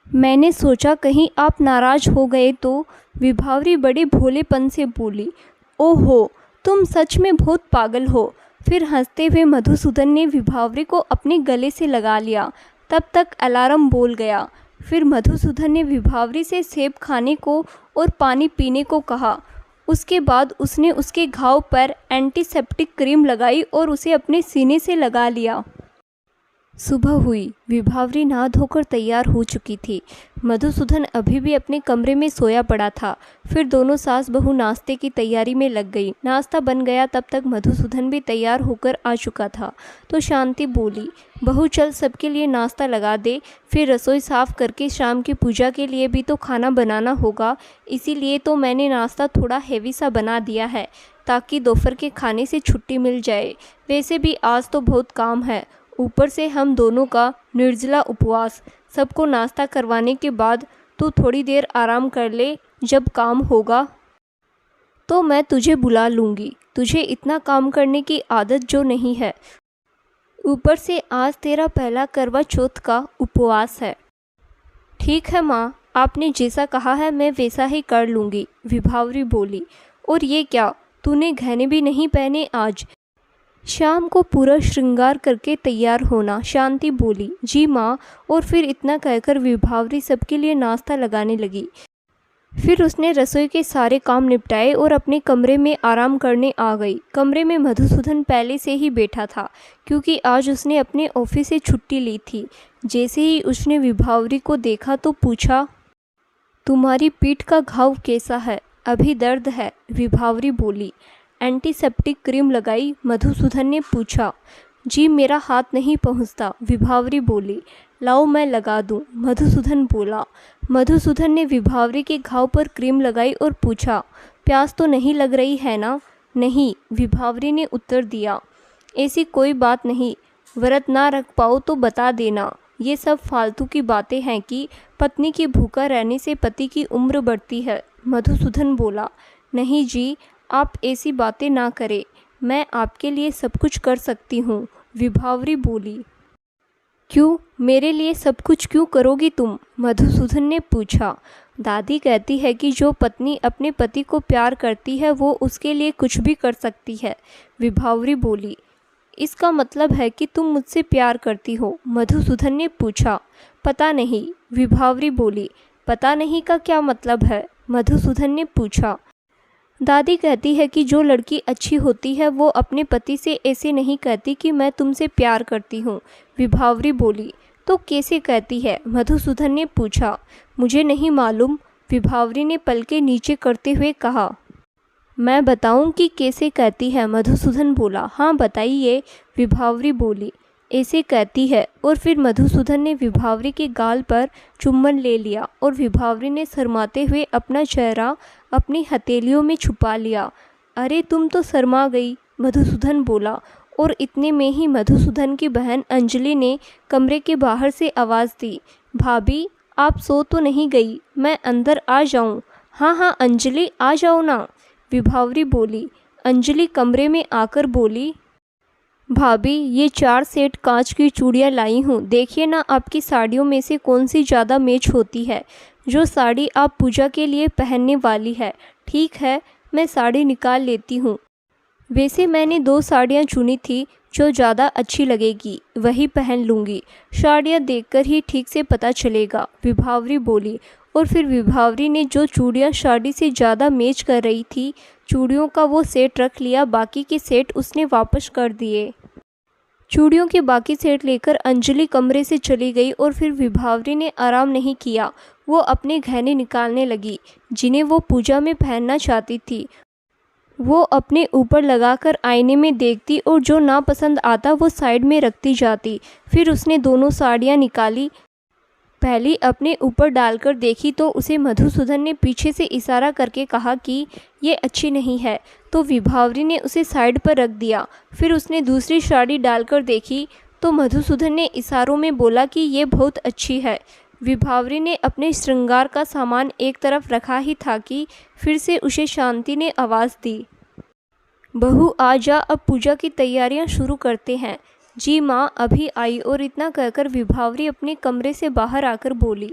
मैंने सोचा कहीं आप नाराज हो गए तो। विभावरी बड़े भोलेपन से बोली, ओहो तुम सच में बहुत पागल हो। फिर हंसते हुए मधुसूदन ने विभावरी को अपने गले से लगा लिया। तब तक अलार्म बोल गया। फिर मधुसूदन ने विभावरी से सेब खाने को और पानी पीने को कहा। उसके बाद उसने उसके घाव पर एंटीसेप्टिक क्रीम लगाई और उसे अपने सीने से लगा लिया। सुबह हुई। विभावरी नहा धोकर तैयार हो चुकी थी। मधुसूदन अभी भी अपने कमरे में सोया पड़ा था। फिर दोनों सास बहू नाश्ते की तैयारी में लग गई। नाश्ता बन गया तब तक मधुसूदन भी तैयार होकर आ चुका था। तो शांति बोली, बहू चल सबके लिए नाश्ता लगा दे, फिर रसोई साफ करके शाम की पूजा के लिए भी तो खाना बनाना होगा। इसीलिए तो मैंने नाश्ता थोड़ा हेवी सा बना दिया है, ताकि दोपहर के खाने से छुट्टी मिल जाए। वैसे भी आज तो बहुत काम है, ऊपर से हम दोनों का निर्जला उपवास। सबको नाश्ता करवाने के बाद तू थोड़ी देर आराम कर ले, जब काम होगा तो मैं तुझे बुला लूँगी। तुझे इतना काम करने की आदत जो नहीं है, ऊपर से आज तेरा पहला करवा चौथ का उपवास है। ठीक है माँ, आपने जैसा कहा है मैं वैसा ही कर लूँगी, विभावरी बोली। और ये क्या, तूने गहने भी नहीं पहने आज? शाम को पूरा श्रृंगार करके तैयार होना, शांति बोली। जी माँ। और फिर इतना कहकर विभावरी सबके लिए नाश्ता लगाने लगी। फिर उसने रसोई के सारे काम निपटाए और अपने कमरे में आराम करने आ गई। कमरे में मधुसूदन पहले से ही बैठा था, क्योंकि आज उसने अपने ऑफिस से छुट्टी ली थी। जैसे ही उसने विभावरी को देखा तो पूछा, तुम्हारी पीठ का घाव कैसा है? अभी दर्द है, विभावरी बोली। एंटीसेप्टिक क्रीम लगाई? मधुसूदन ने पूछा। जी मेरा हाथ नहीं पहुंचता, विभावरी बोली। लाओ मैं लगा दूं, मधुसूदन बोला। मधुसूदन ने विभावरी के घाव पर क्रीम लगाई और पूछा, प्यास तो नहीं लग रही है ना? नहीं, विभावरी ने उत्तर दिया। ऐसी कोई बात नहीं, व्रत ना रख पाओ तो बता देना। ये सब फालतू की बातें हैं कि पत्नी की भूखा रहने से पति की उम्र बढ़ती है, मधुसूदन बोला। नहीं जी, आप ऐसी बातें ना करें, मैं आपके लिए सब कुछ कर सकती हूँ, विभावरी बोली। क्यों, मेरे लिए सब कुछ क्यों करोगी तुम? मधुसूदन ने पूछा। दादी कहती है कि जो पत्नी अपने पति को प्यार करती है वो उसके लिए कुछ भी कर सकती है, विभावरी बोली। इसका मतलब है कि तुम मुझसे प्यार करती हो? मधुसूदन ने पूछा। पता नहीं, विभावरी बोली। पता नहीं का क्या मतलब है? मधुसूदन ने पूछा। दादी कहती है कि जो लड़की अच्छी होती है वो अपने पति से ऐसे नहीं कहती कि मैं तुमसे प्यार करती हूँ, विभावरी बोली। तो कैसे कहती है? मधुसूदन ने पूछा। मुझे नहीं मालूम, विभावरी ने पलके नीचे करते हुए कहा। मैं बताऊं कि कैसे कहती है? मधुसूदन बोला। हाँ बताइए, विभावरी बोली। ऐसे कहती है। और फिर मधुसूदन ने विभावरी के गाल पर चुम्बन ले लिया और विभावरी ने शर्माते हुए अपना चेहरा अपनी हथेलियों में छुपा लिया। अरे तुम तो शर्मा गई, मधुसूदन बोला। और इतने में ही मधुसूदन की बहन अंजलि ने कमरे के बाहर से आवाज़ दी, भाभी आप सो तो नहीं गई? मैं अंदर आ जाऊं? हाँ हाँ अंजलि, आ जाओ ना, विभावरी बोली। अंजलि कमरे में आकर बोली, भाभी ये 4 सेट कांच की चूड़ियाँ लाई हूँ, देखिए ना आपकी साड़ियों में से कौन सी ज़्यादा मैच होती है। जो साड़ी आप पूजा के लिए पहनने वाली है। ठीक है, मैं साड़ी निकाल लेती हूँ। वैसे मैंने 2 साड़ियाँ चुनी थी, जो ज़्यादा अच्छी लगेगी वही पहन लूँगी। साड़ियाँ देखकर ही ठीक से पता चलेगा, विभावरी बोली। और फिर विभावरी ने जो चूड़ियाँ साड़ी से ज़्यादा मैच कर रही थी, चूड़ियों का वो सेट रख लिया, बाकी के सेट उसने वापस कर दिए। चूड़ियों के बाकी सेट लेकर अंजलि कमरे से चली गई और फिर विभावरी ने आराम नहीं किया। वो अपने गहने निकालने लगी, जिन्हें वो पूजा में पहनना चाहती थी। वो अपने ऊपर लगाकर आईने में देखती और जो नापसंद आता वो साइड में रखती जाती। फिर उसने दोनों साड़ियाँ निकाली। पहली अपने ऊपर डालकर देखी तो उसे मधुसूदन ने पीछे से इशारा करके कहा कि ये अच्छी नहीं है, तो विभावरी ने उसे साइड पर रख दिया। फिर उसने दूसरी साड़ी डालकर देखी तो मधुसूदन ने इशारों में बोला कि ये बहुत अच्छी है। विभावरी ने अपने श्रृंगार का सामान एक तरफ रखा ही था कि फिर से उसे शांति ने आवाज़ दी, बहू आ जा, अब पूजा की तैयारियां शुरू करते हैं। जी माँ, अभी आई। और इतना कहकर विभावरी अपने कमरे से बाहर आकर बोली,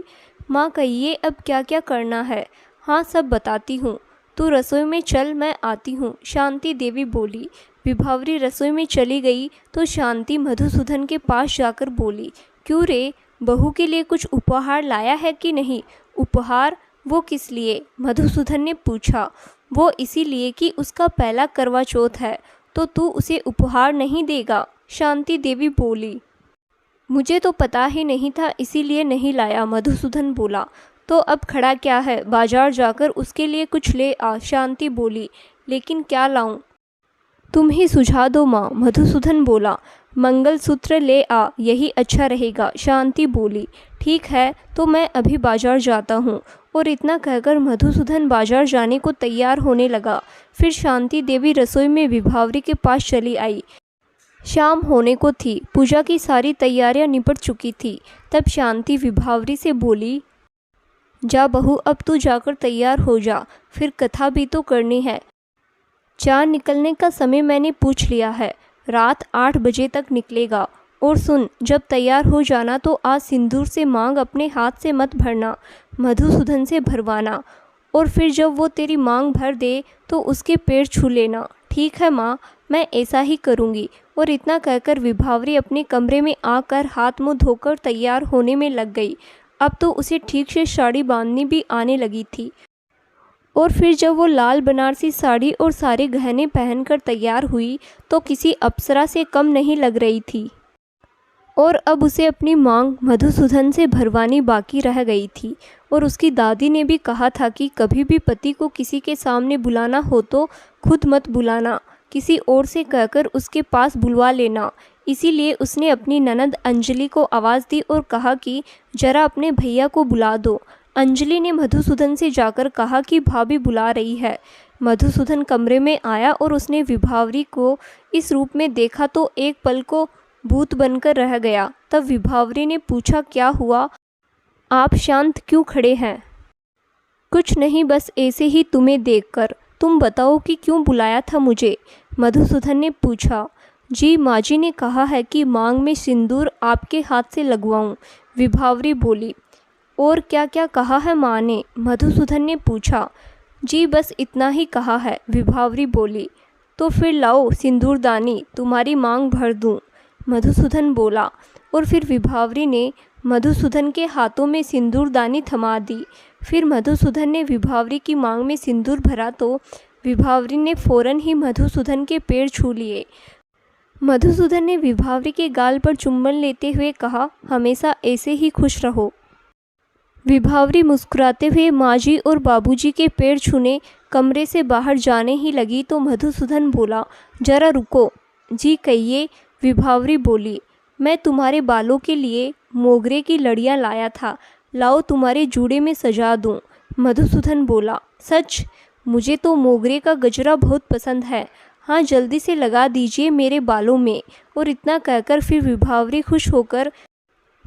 माँ कहिए अब क्या क्या करना है? हाँ सब बताती हूँ, तू रसोई में चल, मैं आती हूँ, शांति देवी बोली। विभावरी रसोई में चली गई तो शांति मधुसूदन के पास जाकर बोली, क्यों रे, बहू के लिए कुछ उपहार लाया है कि नहीं? उपहार? वो किस लिए? मधुसूदन ने पूछा। वो इसीलिए कि उसका पहला करवा चौथ है, तो तू उसे उपहार नहीं देगा? शांति देवी बोली। मुझे तो पता ही नहीं था, इसीलिए नहीं लाया, मधुसूदन बोला। तो अब खड़ा क्या है, बाजार जाकर उसके लिए कुछ ले आ, शांति बोली। लेकिन क्या लाऊं? तुम ही सुझा दो माँ, मधुसूदन बोला। मंगलसूत्र ले आ, यही अच्छा रहेगा, शांति बोली। ठीक है, तो मैं अभी बाजार जाता हूँ। और इतना कहकर मधुसूदन बाजार जाने को तैयार होने लगा। फिर शांति देवी रसोई में विभावरी के पास चली आई। शाम होने को थी, पूजा की सारी तैयारियां निपट चुकी थी। तब शांति विभावरी से बोली, जा बहू, अब तू जाकर तैयार हो जा, फिर कथा भी तो करनी है। चाँद निकलने का समय मैंने पूछ लिया है, रात 8 बजे तक निकलेगा। और सुन, जब तैयार हो जाना तो आज सिंदूर से मांग अपने हाथ से मत भरना, मधुसूदन से भरवाना। और फिर जब वो तेरी मांग भर दे तो उसके पैर छू लेना। ठीक है माँ, मैं ऐसा ही करूँगी। और इतना कहकर विभावरी अपने कमरे में आकर हाथ मुँह धोकर तैयार होने में लग गई। अब तो उसे ठीक से साड़ी बांधनी भी आने लगी थी। और फिर जब वो लाल बनारसी साड़ी और सारे गहने पहनकर तैयार हुई तो किसी अप्सरा से कम नहीं लग रही थी। और अब उसे अपनी मांग मधुसूदन से भरवानी बाकी रह गई थी। और उसकी दादी ने भी कहा था कि कभी भी पति को किसी के सामने बुलाना हो तो खुद मत बुलाना, किसी और से कहकर उसके पास बुलवा लेना। इसीलिए उसने अपनी ननद अंजलि को आवाज़ दी और कहा कि जरा अपने भैया को बुला दो। अंजलि ने मधुसूदन से जाकर कहा कि भाभी बुला रही है। मधुसूदन कमरे में आया और उसने विभावरी को इस रूप में देखा तो एक पल को भूत बनकर रह गया। तब विभावरी ने पूछा, क्या हुआ, आप शांत क्यों खड़े हैं? कुछ नहीं, बस ऐसे ही तुम्हें देखकर। तुम बताओ कि क्यों बुलाया था मुझे? मधुसूदन ने पूछा। जी, माँ जी ने कहा है कि मांग में सिंदूर आपके हाथ से लगवाऊं, विभावरी बोली। और क्या क्या कहा है माँ ने? मधुसूदन ने पूछा। जी, बस इतना ही कहा है, विभावरी बोली। तो फिर लाओ सिंदूरदानी, तुम्हारी मांग भर दूं, मधुसूदन बोला। और फिर विभावरी ने मधुसूदन के हाथों में सिंदूरदानी थमा दी। फिर मधुसूदन ने विभावरी की मांग में सिंदूर भरा तो विभावरी ने फौरन ही मधुसूदन के पैर छू लिए। मधुसूदन ने विभावरी के गाल पर चुम्बन लेते हुए कहा, हमेशा ऐसे ही खुश रहो। विभावरी मुस्कुराते हुए माँ जी और बाबूजी के पैर छूने कमरे से बाहर जाने ही लगी तो मधुसूदन बोला, जरा रुको। जी कहिए, विभावरी बोली। मैं तुम्हारे बालों के लिए मोगरे की लड़ियाँ लाया था, लाओ तुम्हारे जूड़े में सजा दूँ, मधुसूदन बोला। सच? मुझे तो मोगरे का गजरा बहुत पसंद है। हाँ, जल्दी से लगा दीजिए मेरे बालों में। और इतना कहकर फिर विभावरी खुश होकर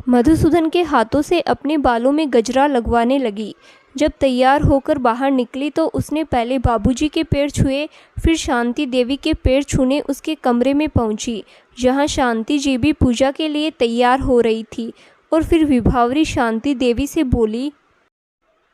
मधुसूदन के हाथों से अपने बालों में गजरा लगवाने लगी। जब तैयार होकर बाहर निकली तो उसने पहले बाबूजी के पैर छुए, फिर शांति देवी के पैर छूने उसके कमरे में पहुंची, जहां शांति जी भी पूजा के लिए तैयार हो रही थी। और फिर विभावरी शांति देवी से बोली,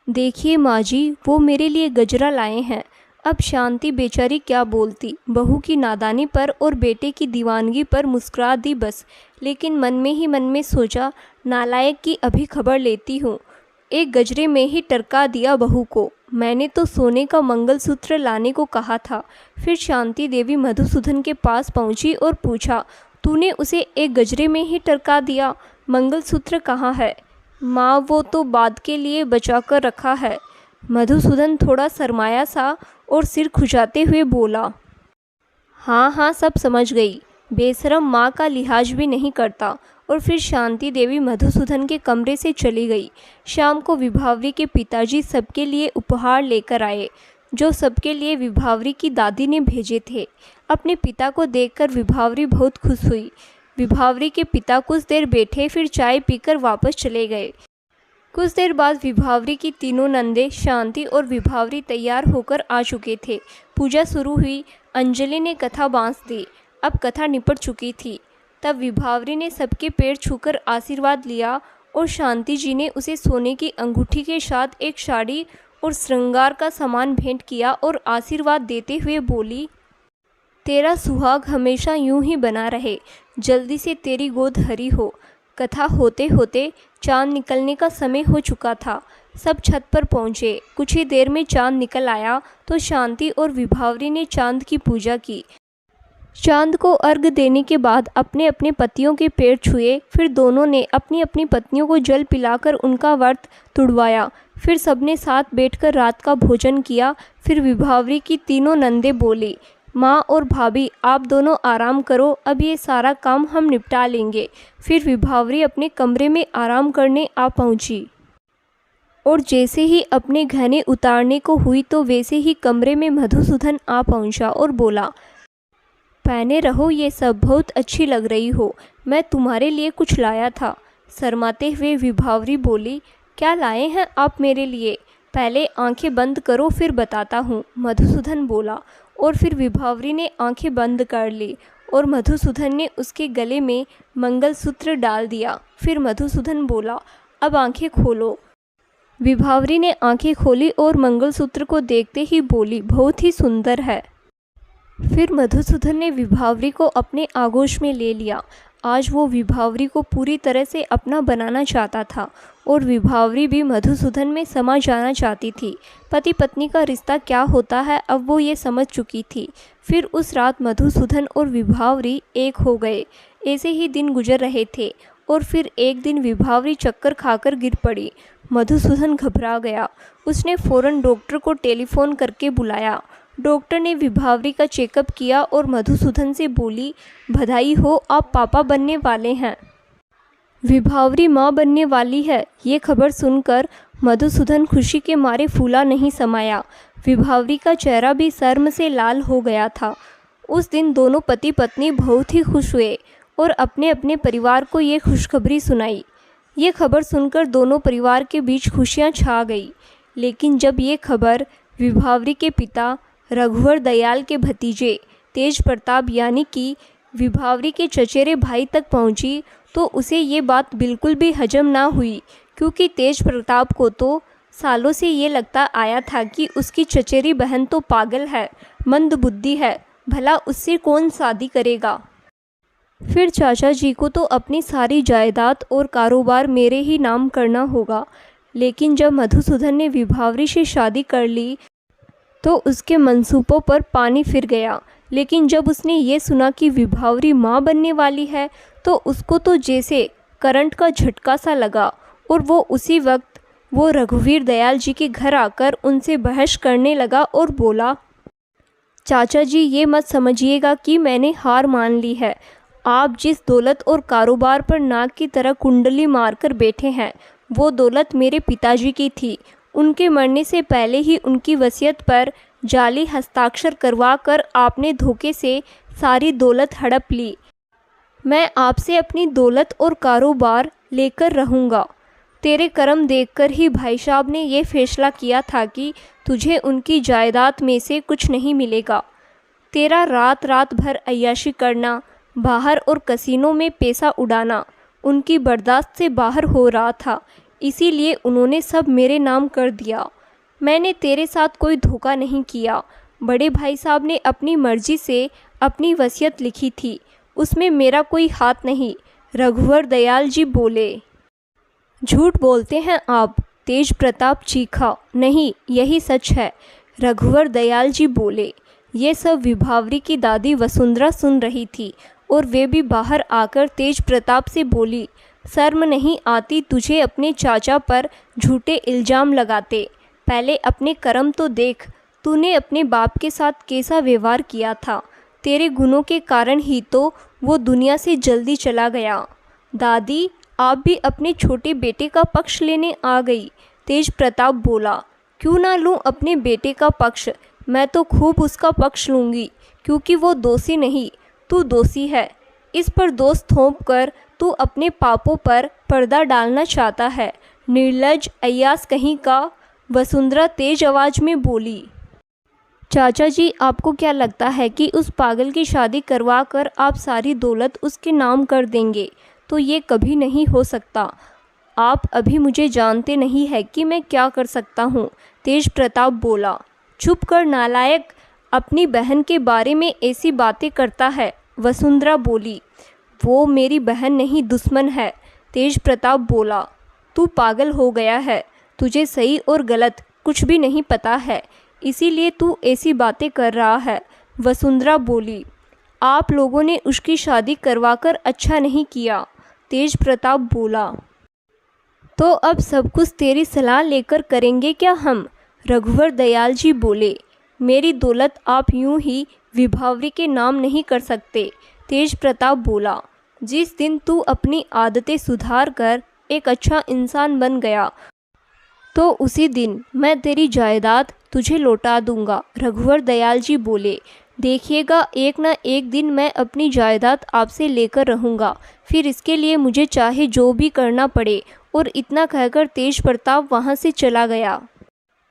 देखिए माँ जी, वो मेरे लिए गजरा लाए हैं। अब शांति बेचारी क्या बोलती, बहू की नादानी पर और बेटे की दीवानगी पर मुस्कुरा दी बस। लेकिन मन में ही मन में सोचा, नालायक की अभी खबर लेती हूँ, एक गजरे में ही टरका दिया बहू को। मैंने तो सोने का मंगलसूत्र लाने को कहा था। फिर शांति देवी मधुसूदन के पास पहुँची और पूछा, तूने उसे एक गजरे में ही टरका दिया? मंगलसूत्र कहाँ है? माँ, वो तो बाद के लिए बचा कर रखा है। मधुसूदन थोड़ा शर्माया सा और सिर खुजाते हुए बोला, हाँ हाँ, सब समझ गई। बेशरम, माँ का लिहाज भी नहीं करता। और फिर शांति देवी मधुसूदन के कमरे से चली गई। शाम को विभावरी के पिताजी सबके लिए उपहार लेकर आए, जो सबके लिए विभावरी की दादी ने भेजे थे। अपने पिता को देखकर विभावरी बहुत खुश हुई। विभावरी के पिता कुछ देर बैठे, फिर चाय पीकर वापस चले गए। कुछ देर बाद विभावरी की तीनों नंदे शांति और विभावरी तैयार होकर आ चुके थे। पूजा शुरू हुई। अंजलि ने कथा बांध दी। अब कथा निपट चुकी थी। तब विभावरी ने सबके पैर छूकर आशीर्वाद लिया और शांति जी ने उसे सोने की अंगूठी के साथ एक साड़ी और श्रृंगार का सामान भेंट किया और आशीर्वाद देते हुए बोली, तेरा सुहाग हमेशा यूं ही बना रहे, जल्दी से तेरी गोद हरी हो। कथा होते होते चांद निकलने का समय हो चुका था। सब छत पर पहुँचे। कुछ ही देर में चांद निकल आया तो शांति और विभावरी ने चांद की पूजा की। चांद को अर्घ देने के बाद अपने अपने पतियों के पैर छुए। फिर दोनों ने अपनी अपनी पत्नियों को जल पिलाकर उनका व्रत तुड़वाया। फिर सबने साथ बैठकर रात का भोजन किया। फिर विभावरी की तीनों नंदे बोली, माँ और भाभी आप दोनों आराम करो, अब ये सारा काम हम निपटा लेंगे। फिर विभावरी अपने कमरे में आराम करने आ पहुँची और जैसे ही अपने गहने उतारने को हुई तो वैसे ही कमरे में मधुसूदन आ पहुँचा और बोला, पहने रहो ये सब, बहुत अच्छी लग रही हो, मैं तुम्हारे लिए कुछ लाया था। शर्माते हुए विभावरी बोली, क्या लाए हैं आप मेरे लिए? पहले आंखें बंद करो फिर बताता हूँ, मधुसूदन बोला। और फिर विभावरी ने आंखें बंद कर ली और मधुसूदन ने उसके गले में मंगलसूत्र डाल दिया। फिर मधुसूदन बोला, अब आंखें खोलो। विभावरी ने आंखें खोली और मंगलसूत्र को देखते ही बोली, बहुत ही सुंदर है। फिर मधुसूदन ने विभावरी को अपने आगोश में ले लिया। आज वो विभावरी को पूरी तरह से अपना बनाना चाहता था और विभावरी भी मधुसूदन में समा जाना चाहती थी। पति पत्नी का रिश्ता क्या होता है अब वो ये समझ चुकी थी। फिर उस रात मधुसूदन और विभावरी एक हो गए। ऐसे ही दिन गुजर रहे थे और फिर एक दिन विभावरी चक्कर खाकर गिर पड़ी। मधुसूदन घबरा गया। उसने फ़ौरन डॉक्टर को टेलीफोन करके बुलाया। डॉक्टर ने विभावरी का चेकअप किया और मधुसूदन से बोली, बधाई हो, आप पापा बनने वाले हैं। विभावरी माँ बनने वाली है। ये खबर सुनकर मधुसूदन खुशी के मारे फूला नहीं समाया। विभावरी का चेहरा भी शर्म से लाल हो गया था। उस दिन दोनों पति पत्नी बहुत ही खुश हुए और अपने अपने परिवार को ये खुशखबरी सुनाई। ये खबर सुनकर दोनों परिवार के बीच खुशियाँ छा गई। लेकिन जब ये खबर विभावरी के पिता रघुवर दयाल के भतीजे तेज प्रताप यानी कि विभावरी के चचेरे भाई तक पहुंची तो उसे ये बात बिल्कुल भी हजम ना हुई, क्योंकि तेज प्रताप को तो सालों से ये लगता आया था कि उसकी चचेरी बहन तो पागल है, मंदबुद्धि है, भला उससे कौन शादी करेगा। फिर चाचा जी को तो अपनी सारी जायदाद और कारोबार मेरे ही नाम करना होगा। लेकिन जब मधुसूदन ने विभावरी से शादी कर ली तो उसके मंसूबों पर पानी फिर गया। लेकिन जब उसने ये सुना कि विभावरी माँ बनने वाली है तो उसको तो जैसे करंट का झटका सा लगा और वो उसी वक्त वो रघुवीर दयाल जी के घर आकर उनसे बहस करने लगा और बोला, चाचा जी ये मत समझिएगा कि मैंने हार मान ली है। आप जिस दौलत और कारोबार पर नाग की तरह कुंडली मारकर बैठे हैं वो दौलत मेरे पिताजी की थी। उनके मरने से पहले ही उनकी वसीयत पर जाली हस्ताक्षर करवा कर आपने धोखे से सारी दौलत हड़प ली। मैं आपसे अपनी दौलत और कारोबार लेकर रहूँगा। तेरे कर्म देखकर ही भाई साहब ने ये फैसला किया था कि तुझे उनकी जायदाद में से कुछ नहीं मिलेगा। तेरा रात रात भर अय्याशी करना, बाहर और कसीनों में पैसा उड़ाना उनकी बर्दाश्त से बाहर हो रहा था, इसीलिए उन्होंने सब मेरे नाम कर दिया। मैंने तेरे साथ कोई धोखा नहीं किया। बड़े भाई साहब ने अपनी मर्जी से अपनी वसीयत लिखी थी, उसमें मेरा कोई हाथ नहीं। रघुवर दयाल जी बोले। झूठ बोलते हैं आप, तेज प्रताप चीखा। नहीं, यही सच है, रघुवर दयाल जी बोले। ये सब विभावरी की दादी वसुंधरा सुन रही थी और वे भी बाहर आकर तेज प्रताप से बोली, शर्म नहीं आती तुझे अपने चाचा पर झूठे इल्ज़ाम लगाते? पहले अपने कर्म तो देख, तूने अपने बाप के साथ कैसा व्यवहार किया था। तेरे गुनों के कारण ही तो वो दुनिया से जल्दी चला गया। दादी, आप भी अपने छोटे बेटे का पक्ष लेने आ गई। तेज प्रताप बोला, क्यों ना लूँ अपने बेटे का पक्ष, मैं तो खूब उसका पक्ष लूँगी, क्योंकि वो दोषी नहीं, तू दोषी है। इस पर दोष थोप कर तू अपने पापों पर पर्दा डालना चाहता है। निर्लज्ज अय्यास कहीं का, वसुंधरा तेज आवाज़ में बोली। चाचा जी, आपको क्या लगता है कि उस पागल की शादी करवा कर आप सारी दौलत उसके नाम कर देंगे? तो ये कभी नहीं हो सकता। आप अभी मुझे जानते नहीं है कि मैं क्या कर सकता हूँ। तेज प्रताप बोला। चुप कर नालायक, अपनी बहन के बारे में ऐसी बातें करता है, वसुंधरा बोली। वो मेरी बहन नहीं, दुश्मन है। तेज प्रताप बोला। तू पागल हो गया है, तुझे सही और गलत कुछ भी नहीं पता है, इसीलिए तू ऐसी बातें कर रहा है, वसुंधरा बोली। आप लोगों ने उसकी शादी करवाकर अच्छा नहीं किया। तेज प्रताप बोला। तो अब सब कुछ तेरी सलाह लेकर करेंगे क्या हम? रघुवर दयाल जी बोले। मेरी दौलत आप यूं ही विभावरी के नाम नहीं कर सकते। तेज प्रताप बोला। जिस दिन तू अपनी आदतें सुधार कर एक अच्छा इंसान बन गया तो उसी दिन मैं तेरी जायदाद तुझे लौटा दूंगा। रघुवर दयाल जी बोले। देखिएगा, एक ना एक दिन मैं अपनी जायदाद आपसे लेकर रहूँगा, फिर इसके लिए मुझे चाहे जो भी करना पड़े। और इतना कहकर तेज प्रताप वहाँ से चला गया।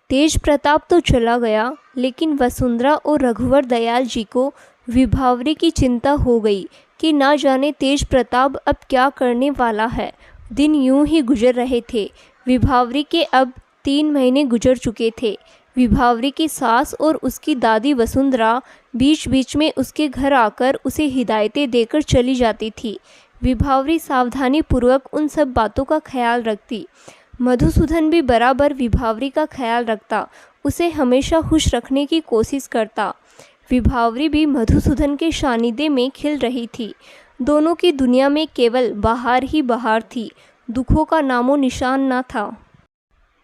तेज प्रताप तो चला गया, लेकिन वसुंधरा और रघुवर दयाल जी को विभावरी की चिंता हो गई कि ना जाने तेज प्रताप अब क्या करने वाला है। दिन यूं ही गुजर रहे थे। विभावरी के अब 3 महीने गुजर चुके थे। विभावरी की सास और उसकी दादी वसुंधरा बीच बीच में उसके घर आकर उसे हिदायतें देकर चली जाती थी। विभावरी सावधानी पूर्वक उन सब बातों का ख्याल रखती। मधुसूदन भी बराबर विभावरी का ख्याल रखता, उसे हमेशा खुश रखने की कोशिश करता। विभावरी भी मधुसूदन के सानिध्य में खिल रही थी। दोनों की दुनिया में केवल बहार ही बहार थी, दुखों का नामो निशान न था।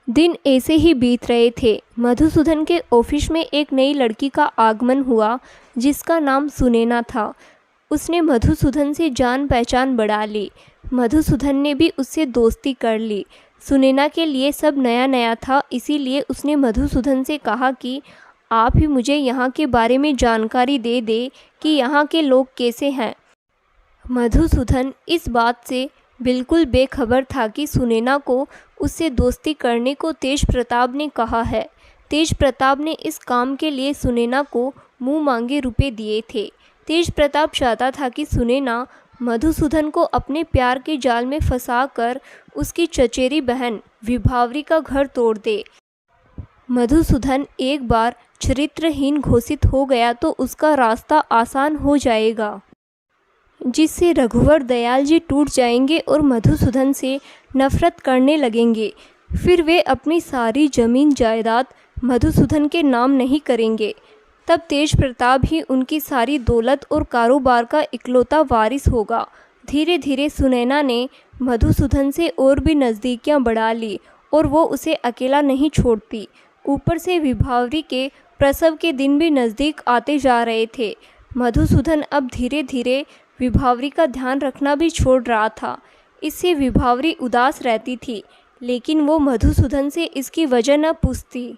दिन ऐसे ही बीत रहे थे। मधुसूदन के ऑफिस में एक नई लड़की का आगमन हुआ जिसका नाम सुनैना था। उसने मधुसूदन से जान पहचान बढ़ा ली। मधुसूदन ने भी उससे दोस्ती कर ली। सुनैना के लिए सब नया नया था, इसीलिए उसने मधुसूदन से कहा कि आप ही मुझे यहाँ के बारे में जानकारी दे दे कि यहाँ के लोग कैसे हैं। मधुसूदन इस बात से बिल्कुल बेखबर था कि सुनैना को उससे दोस्ती करने को तेज प्रताप ने कहा है। तेज प्रताप ने इस काम के लिए सुनैना को मुँह मांगे रुपए दिए थे। तेज प्रताप चाहता था कि सुनैना मधुसूदन को अपने प्यार के जाल में फंसाकर उसकी चचेरी बहन विभावरी का घर तोड़ दे। मधुसूदन एक बार चरित्रहीन घोषित हो गया तो उसका रास्ता आसान हो जाएगा, जिससे रघुवर दयाल जी टूट जाएंगे और मधुसूदन से नफरत करने लगेंगे। फिर वे अपनी सारी जमीन जायदाद मधुसूदन के नाम नहीं करेंगे। तब तेज प्रताप ही उनकी सारी दौलत और कारोबार का इकलौता वारिस होगा। धीरे धीरे सुनैना ने मधुसूदन से और भी नज़दीकियां बढ़ा ली और वो उसे अकेला नहीं छोड़ती। ऊपर से विभावरी के प्रसव के दिन भी नज़दीक आते जा रहे थे। मधुसूदन अब धीरे धीरे विभावरी का ध्यान रखना भी छोड़ रहा था। इससे विभावरी उदास रहती थी, लेकिन वो मधुसूदन से इसकी वजह न पूछती।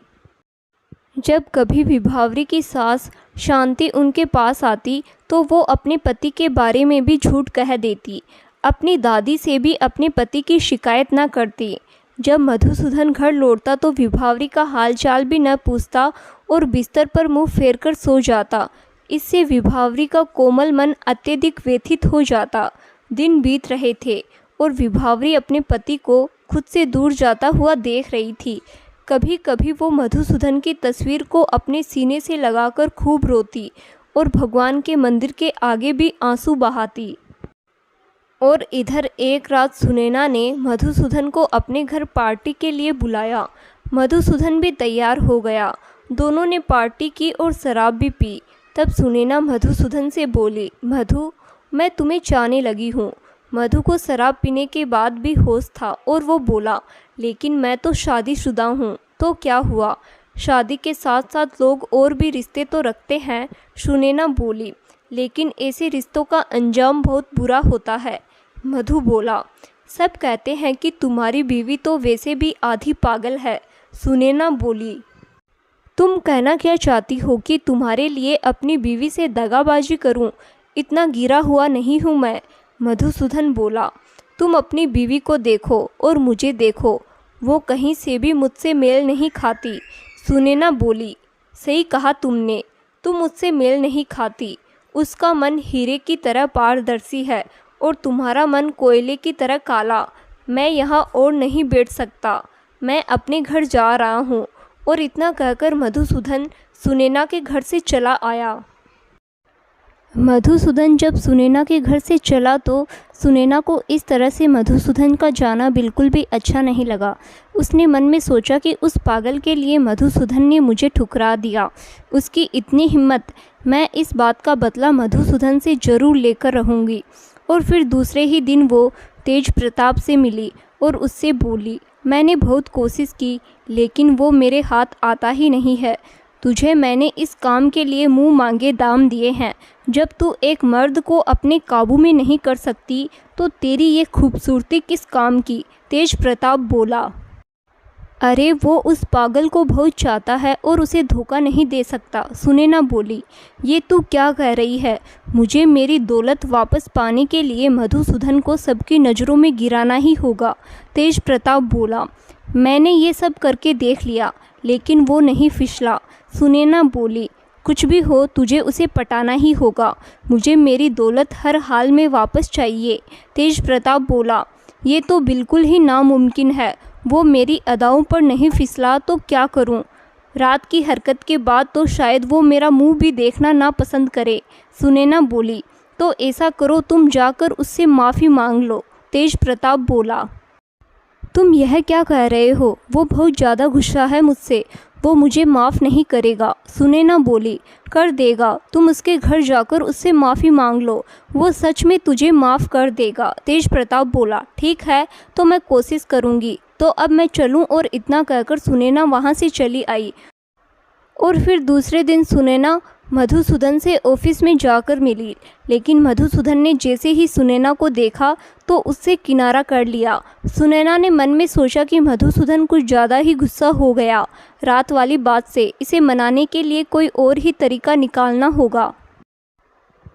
जब कभी विभावरी की सास शांति उनके पास आती तो वो अपने पति के बारे में भी झूठ कह देती। अपनी दादी से भी अपने पति की शिकायत न करती। जब मधुसूदन घर लौटता तो विभावरी का हालचाल भी न पूछता और बिस्तर पर मुंह फेरकर सो जाता। इससे विभावरी का कोमल मन अत्यधिक व्यथित हो जाता। दिन बीत रहे थे और विभावरी अपने पति को खुद से दूर जाता हुआ देख रही थी। कभी कभी वो मधुसूदन की तस्वीर को अपने सीने से लगाकर खूब रोती और भगवान के मंदिर के आगे भी आंसू बहाती। और इधर एक रात सुनैना ने मधुसूदन को अपने घर पार्टी के लिए बुलाया। मधुसूदन भी तैयार हो गया। दोनों ने पार्टी की और शराब भी पी। तब सुनैना मधुसूदन से बोली, मधु, मैं तुम्हें चाहने लगी हूँ। मधु को शराब पीने के बाद भी होश था और वो बोला, लेकिन मैं तो शादीशुदा हूँ। तो क्या हुआ? शादी के साथ साथ लोग और भी रिश्ते तो रखते हैं। सुनैना बोली, लेकिन ऐसे रिश्तों का अंजाम बहुत बुरा होता है। मधु बोला, सब कहते हैं कि तुम्हारी बीवी तो वैसे भी आधी पागल है। सुनैना बोली, तुम कहना क्या चाहती हो कि तुम्हारे लिए अपनी बीवी से दगाबाजी करूं? इतना गिरा हुआ नहीं हूं मैं। मधुसूदन बोला, तुम अपनी बीवी को देखो और मुझे देखो, वो कहीं से भी मुझसे मेल नहीं खाती। सुनैना बोली, सही कहा तुमने, तुम मुझसे मेल नहीं खाती। उसका मन हीरे की तरह पारदर्शी है और तुम्हारा मन कोयले की तरह काला। मैं यहाँ और नहीं बैठ सकता, मैं अपने घर जा रहा हूँ। और इतना कहकर मधुसूदन सुनैना के घर से चला आया। मधुसूदन जब सुनैना के घर से चला तो सुनैना को इस तरह से मधुसूदन का जाना बिल्कुल भी अच्छा नहीं लगा। उसने मन में सोचा कि उस पागल के लिए मधुसूदन ने मुझे ठुकरा दिया। उसकी इतनी हिम्मत, मैं इस बात का बदला मधुसूदन से ज़रूर लेकर रहूँगी। और फिर दूसरे ही दिन वो तेज प्रताप से मिली और उससे बोली, मैंने बहुत कोशिश की लेकिन वो मेरे हाथ आता ही नहीं है। तुझे मैंने इस काम के लिए मुंह मांगे दाम दिए हैं। जब तू एक मर्द को अपने काबू में नहीं कर सकती तो तेरी ये खूबसूरती किस काम की। तेज प्रताप बोला, अरे वो उस पागल को बहुत चाहता है और उसे धोखा नहीं दे सकता। सुनैना बोली, ये तू क्या कह रही है? मुझे मेरी दौलत वापस पाने के लिए मधुसूदन को सबकी नज़रों में गिराना ही होगा। तेज प्रताप बोला, मैंने ये सब करके देख लिया लेकिन वो नहीं फिसला। सुनैना बोली, कुछ भी हो तुझे उसे पटाना ही होगा। मुझे मेरी दौलत हर हाल में वापस चाहिए। तेज प्रताप बोला, ये तो बिल्कुल ही नामुमकिन है। वो मेरी अदाओं पर नहीं फिसला तो क्या करूं? रात की हरकत के बाद तो शायद वो मेरा मुंह भी देखना ना पसंद करे। सुनैना बोली, तो ऐसा करो तुम जाकर उससे माफ़ी मांग लो। तेज प्रताप बोला, तुम यह क्या कह रहे हो? वो बहुत ज़्यादा गुस्सा है मुझसे, वो मुझे माफ़ नहीं करेगा। सुनैना बोली, कर देगा। तुम उसके घर जाकर उससे माफ़ी मांग लो, वो सच में तुझे माफ़ कर देगा। तेज प्रताप बोला, ठीक है तो मैं कोशिश करूँगी। तो अब मैं चलूँ? और इतना कहकर सुनैना वहाँ से चली आई। और फिर दूसरे दिन सुनैना मधुसूदन से ऑफिस में जाकर मिली, लेकिन मधुसूदन ने जैसे ही सुनैना को देखा तो उससे किनारा कर लिया। सुनैना ने मन में सोचा कि मधुसूदन कुछ ज़्यादा ही गुस्सा हो गया रात वाली बात से, इसे मनाने के लिए कोई और ही तरीका निकालना होगा।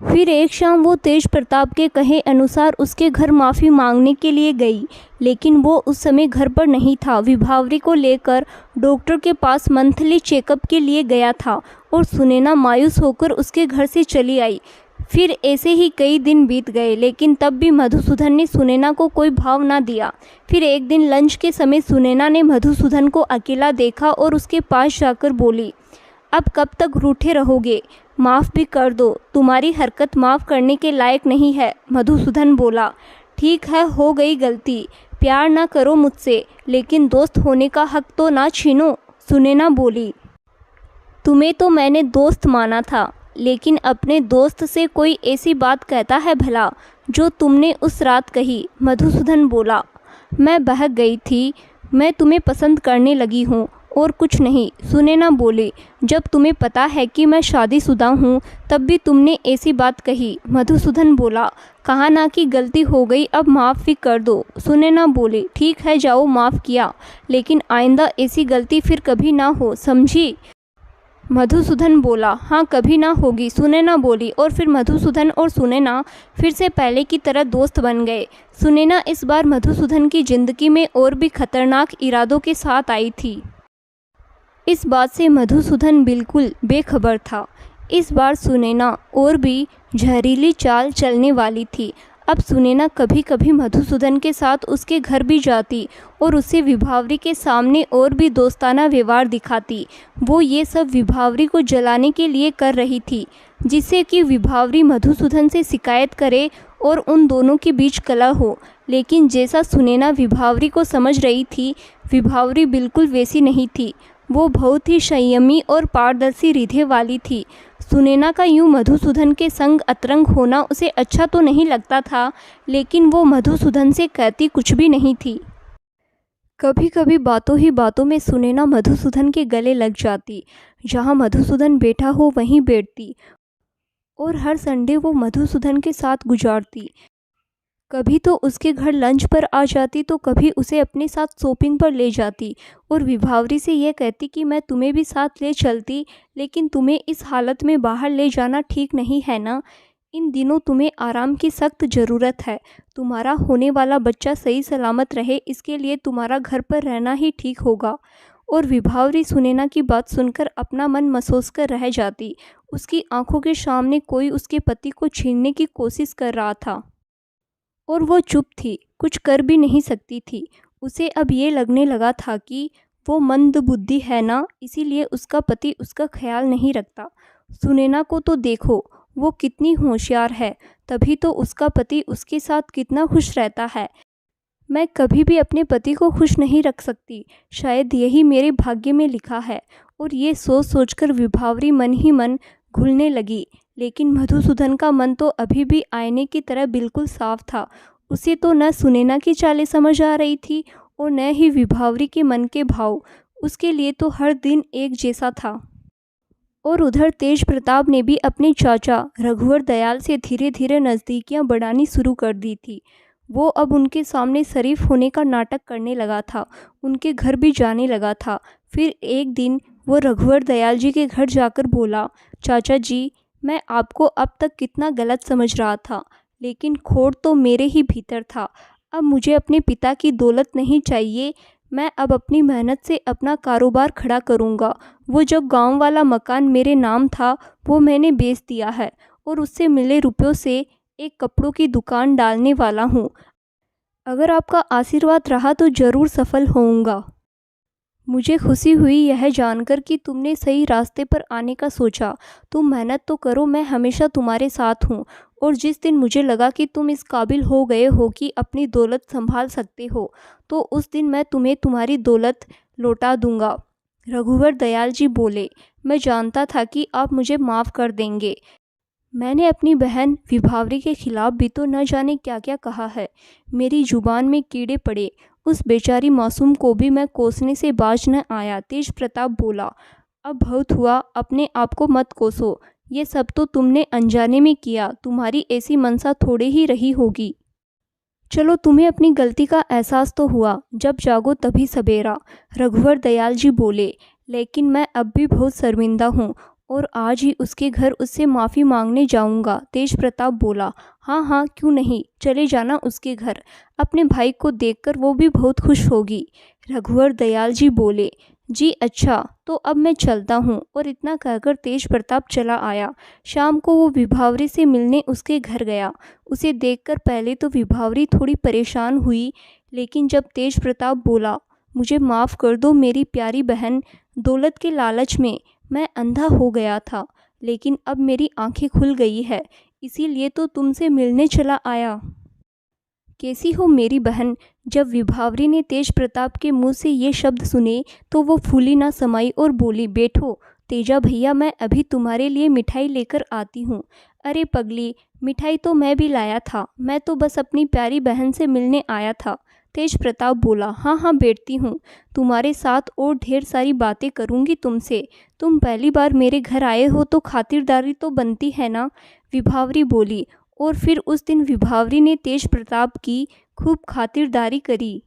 फिर एक शाम वो तेज प्रताप के कहे अनुसार उसके घर माफ़ी मांगने के लिए गई, लेकिन वो उस समय घर पर नहीं था। विभावरी को लेकर डॉक्टर के पास मंथली चेकअप के लिए गया था और सुनैना मायूस होकर उसके घर से चली आई। फिर ऐसे ही कई दिन बीत गए लेकिन तब भी मधुसूदन ने सुनैना को कोई भाव ना दिया। फिर एक दिन लंच के समय सुनैना ने मधुसूदन को अकेला देखा और उसके पास जाकर बोली, अब कब तक रूठे रहोगे? माफ़ भी कर दो, तुम्हारी हरकत माफ़ करने के लायक नहीं है। मधुसूदन बोला, ठीक है हो गई गलती, प्यार ना करो मुझसे लेकिन दोस्त होने का हक तो ना छीनो। सुनैना बोली, तुम्हें तो मैंने दोस्त माना था लेकिन अपने दोस्त से कोई ऐसी बात कहता है भला जो तुमने उस रात कही। मधुसूदन बोला, मैं बहक गई थी, मैं तुम्हें पसंद करने लगी हूँ और कुछ नहीं। सुनैना बोली, जब तुम्हें पता है कि मैं शादीशुदा हूँ तब भी तुमने ऐसी बात कही। मधुसूदन बोला, कहा ना कि गलती हो गई, अब माफ़ भी कर दो। सुनैना बोली, ठीक है जाओ माफ़ किया, लेकिन आइंदा ऐसी गलती फिर कभी ना हो, समझी? मधुसूदन बोला, हाँ कभी ना होगी। सुनैना बोली और फिर मधुसूदन और सुनैना फिर से पहले की तरह दोस्त बन गए। सुनैना इस बार मधुसूदन की ज़िंदगी में और भी खतरनाक इरादों के साथ आई थी। इस बात से मधुसूदन बिल्कुल बेखबर था। इस बार सुनैना और भी जहरीली चाल चलने वाली थी। अब सुनैना कभी कभी मधुसूदन के साथ उसके घर भी जाती और उसे विभावरी के सामने और भी दोस्ताना व्यवहार दिखाती। वो ये सब विभावरी को जलाने के लिए कर रही थी, जिससे कि विभावरी मधुसूदन से शिकायत करे और उन दोनों के बीच कलह हो। लेकिन जैसा सुनैना विभावरी को समझ रही थी, विभावरी बिल्कुल वैसी नहीं थी। वो बहुत ही संयमी और पारदर्शी हृदय वाली थी। सुनैना का यूं मधुसूदन के संग अतरंग होना उसे अच्छा तो नहीं लगता था, लेकिन वो मधुसूदन से कहती कुछ भी नहीं थी। कभी कभी बातों ही बातों में सुनैना मधुसूदन के गले लग जाती। जहाँ मधुसूदन बैठा हो वहीं बैठती और हर संडे वो मधुसूदन के साथ गुजारती। कभी तो उसके घर लंच पर आ जाती तो कभी उसे अपने साथ शॉपिंग पर ले जाती और विभावरी से यह कहती कि मैं तुम्हें भी साथ ले चलती, लेकिन तुम्हें इस हालत में बाहर ले जाना ठीक नहीं है ना। इन दिनों तुम्हें आराम की सख्त ज़रूरत है। तुम्हारा होने वाला बच्चा सही सलामत रहे, इसके लिए तुम्हारा घर पर रहना ही ठीक होगा। और विभावरी सुनैना की बात सुनकर अपना मन मसोस कर रह जाती। उसकी आंखों के सामने कोई उसके पति को छीनने की कोशिश कर रहा था और वो चुप थी, कुछ कर भी नहीं सकती थी। उसे अब ये लगने लगा था कि वो मंदबुद्धि है ना, इसीलिए उसका पति उसका ख्याल नहीं रखता। सुनैना को तो देखो, वो कितनी होशियार है, तभी तो उसका पति उसके साथ कितना खुश रहता है। मैं कभी भी अपने पति को खुश नहीं रख सकती, शायद यही मेरे भाग्य में लिखा है। और ये सोच सोचकर विभावरी मन ही मन घुलने लगी। लेकिन मधुसूदन का मन तो अभी भी आईने की तरह बिल्कुल साफ था। उसे तो न सुनैना की चालें समझ आ रही थी और न ही विभावरी के मन के भाव। उसके लिए तो हर दिन एक जैसा था। और उधर तेज प्रताप ने भी अपने चाचा रघुवर दयाल से धीरे धीरे नज़दीकियां बढ़ानी शुरू कर दी थी। वो अब उनके सामने शरीफ होने का नाटक करने लगा था, उनके घर भी जाने लगा था। फिर एक दिन वो रघुवर दयाल जी के घर जाकर बोला, चाचा जी, मैं आपको अब तक कितना गलत समझ रहा था, लेकिन खोट तो मेरे ही भीतर था। अब मुझे अपने पिता की दौलत नहीं चाहिए। मैं अब अपनी मेहनत से अपना कारोबार खड़ा करूँगा। वो जो गांव वाला मकान मेरे नाम था वो मैंने बेच दिया है और उससे मिले रुपयों से एक कपड़ों की दुकान डालने वाला हूँ। अगर आपका आशीर्वाद रहा तो ज़रूर सफल होऊंगा। मुझे खुशी हुई यह जानकर कि तुमने सही रास्ते पर आने का सोचा। तुम मेहनत तो करो, मैं हमेशा तुम्हारे साथ हूँ। और जिस दिन मुझे लगा कि तुम इस काबिल हो गए हो कि अपनी दौलत संभाल सकते हो, तो उस दिन मैं तुम्हें तुम्हारी दौलत लौटा दूंगा। रघुवर दयाल जी बोले, मैं जानता था कि आप मुझे माफ़ कर देंगे। मैंने अपनी बहन विभावरी के खिलाफ भी तो न जाने क्या क्या कहा है। मेरी जुबान में कीड़े पड़े। उस बेचारी मासूम को भी मैं कोसने से बाज न आया। तेज प्रताप बोला, अब बहुत हुआ, अपने आप को मत कोसो। ये सब तो तुमने अनजाने में किया। तुम्हारी ऐसी मनसा थोड़े ही रही होगी। चलो, तुम्हें अपनी गलती का एहसास तो हुआ। जब जागो तभी सवेरा। रघुवर दयाल जी बोले, लेकिन मैं अब भी बहुत शर्मिंदा हूँ और आज ही उसके घर उससे माफ़ी मांगने जाऊंगा। तेज प्रताप बोला, हाँ हाँ, क्यों नहीं, चले जाना उसके घर। अपने भाई को देखकर वो भी बहुत खुश होगी। रघुवर दयाल जी बोले, जी अच्छा, तो अब मैं चलता हूँ। और इतना कहकर तेज प्रताप चला आया। शाम को वो विभावरी से मिलने उसके घर गया। उसे देखकर पहले तो विभावरी थोड़ी परेशान हुई, लेकिन जब तेज प्रताप बोला, मुझे माफ़ कर दो मेरी प्यारी बहन, दौलत के लालच में मैं अंधा हो गया था, लेकिन अब मेरी आंखें खुल गई है, इसीलिए तो तुमसे मिलने चला आया। कैसी हो मेरी बहन? जब विभावरी ने तेज प्रताप के मुंह से ये शब्द सुने तो वो फूली ना समाई और बोली, बैठो तेजा भैया, मैं अभी तुम्हारे लिए मिठाई लेकर आती हूँ। अरे पगली, मिठाई तो मैं भी लाया था, मैं तो बस अपनी प्यारी बहन से मिलने आया था। तेज प्रताप बोला, हाँ हाँ, बैठती हूँ, तुम्हारे साथ और ढेर सारी बातें करूँगी तुमसे। तुम पहली बार मेरे घर आए हो तो खातिरदारी तो बनती है ना। विभावरी बोली। और फिर उस दिन विभावरी ने तेज प्रताप की खूब खातिरदारी करी।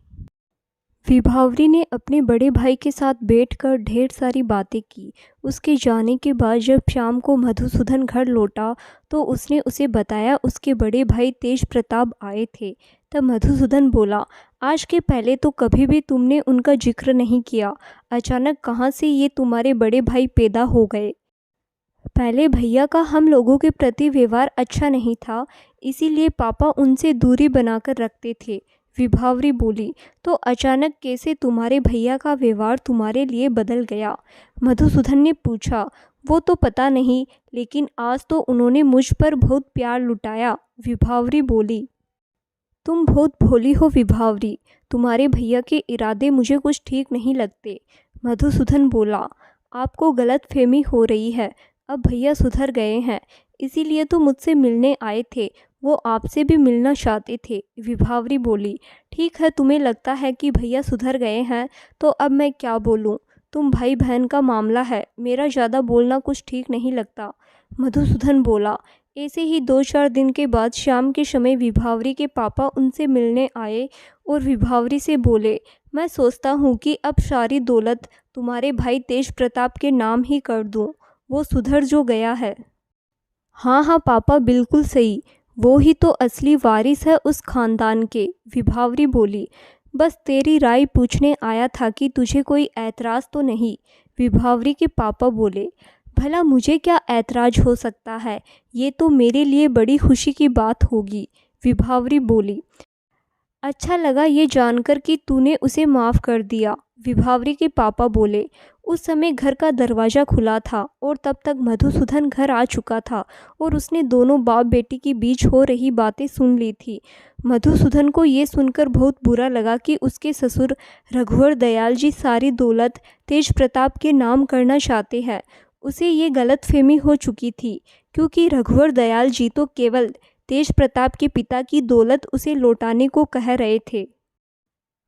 विभावरी ने अपने बड़े भाई के साथ बैठकर ढेर सारी बातें की। उसके जाने के बाद जब शाम को मधुसूदन घर लौटा तो उसने उसे बताया उसके बड़े भाई तेज प्रताप आए थे। तब मधुसूदन बोला, आज के पहले तो कभी भी तुमने उनका जिक्र नहीं किया, अचानक कहाँ से ये तुम्हारे बड़े भाई पैदा हो गए? पहले भैया का हम लोगों के प्रति व्यवहार अच्छा नहीं था, इसीलिए पापा उनसे दूरी बनाकर रखते थे। विभावरी बोली, तो अचानक कैसे तुम्हारे भैया का व्यवहार तुम्हारे लिए बदल गया? मधुसूदन ने पूछा। वो तो पता नहीं, लेकिन आज तो उन्होंने मुझ पर बहुत प्यार लुटाया। विभावरी बोली, तुम बहुत भोली हो विभावरी, तुम्हारे भैया के इरादे मुझे कुछ ठीक नहीं लगते। मधुसूदन बोला, आपको गलतफहमी हो रही है, अब भैया सुधर गए हैं, इसीलिए तो मुझसे मिलने आए थे, वो आपसे भी मिलना चाहते थे। विभावरी बोली, ठीक है, तुम्हें लगता है कि भैया सुधर गए हैं तो अब मैं क्या बोलूँ, तुम भाई बहन का मामला है, मेरा ज़्यादा बोलना कुछ ठीक नहीं लगता। मधुसूदन बोला। ऐसे ही 2-4 दिन के बाद शाम के समय विभावरी के पापा उनसे मिलने आए और विभावरी से बोले, मैं सोचता हूँ कि अब सारी दौलत तुम्हारे भाई तेज प्रताप के नाम ही कर दूँ, वो सुधर जो गया है। हाँ हाँ पापा, बिल्कुल सही, वो ही तो असली वारिस है उस खानदान के। विभावरी बोली, बस तेरी राय पूछने आया था कि तुझे कोई ऐतराज़ तो नहीं। विभावरी के पापा बोले, भला मुझे क्या ऐतराज़ हो सकता है, ये तो मेरे लिए बड़ी खुशी की बात होगी। विभावरी बोली, अच्छा लगा ये जानकर कि तूने उसे माफ़ कर दिया। विभावरी के पापा बोले। उस समय घर का दरवाज़ा खुला था और तब तक मधुसूदन घर आ चुका था और उसने दोनों बाप बेटी के बीच हो रही बातें सुन ली थी। मधुसूदन को ये सुनकर बहुत बुरा लगा कि उसके ससुर रघुवर दयाल जी सारी दौलत तेज प्रताप के नाम करना चाहते हैं। उसे ये गलतफहमी हो चुकी थी, क्योंकि रघुवर दयाल जी तो केवल तेज प्रताप के पिता की दौलत उसे लौटाने को कह रहे थे।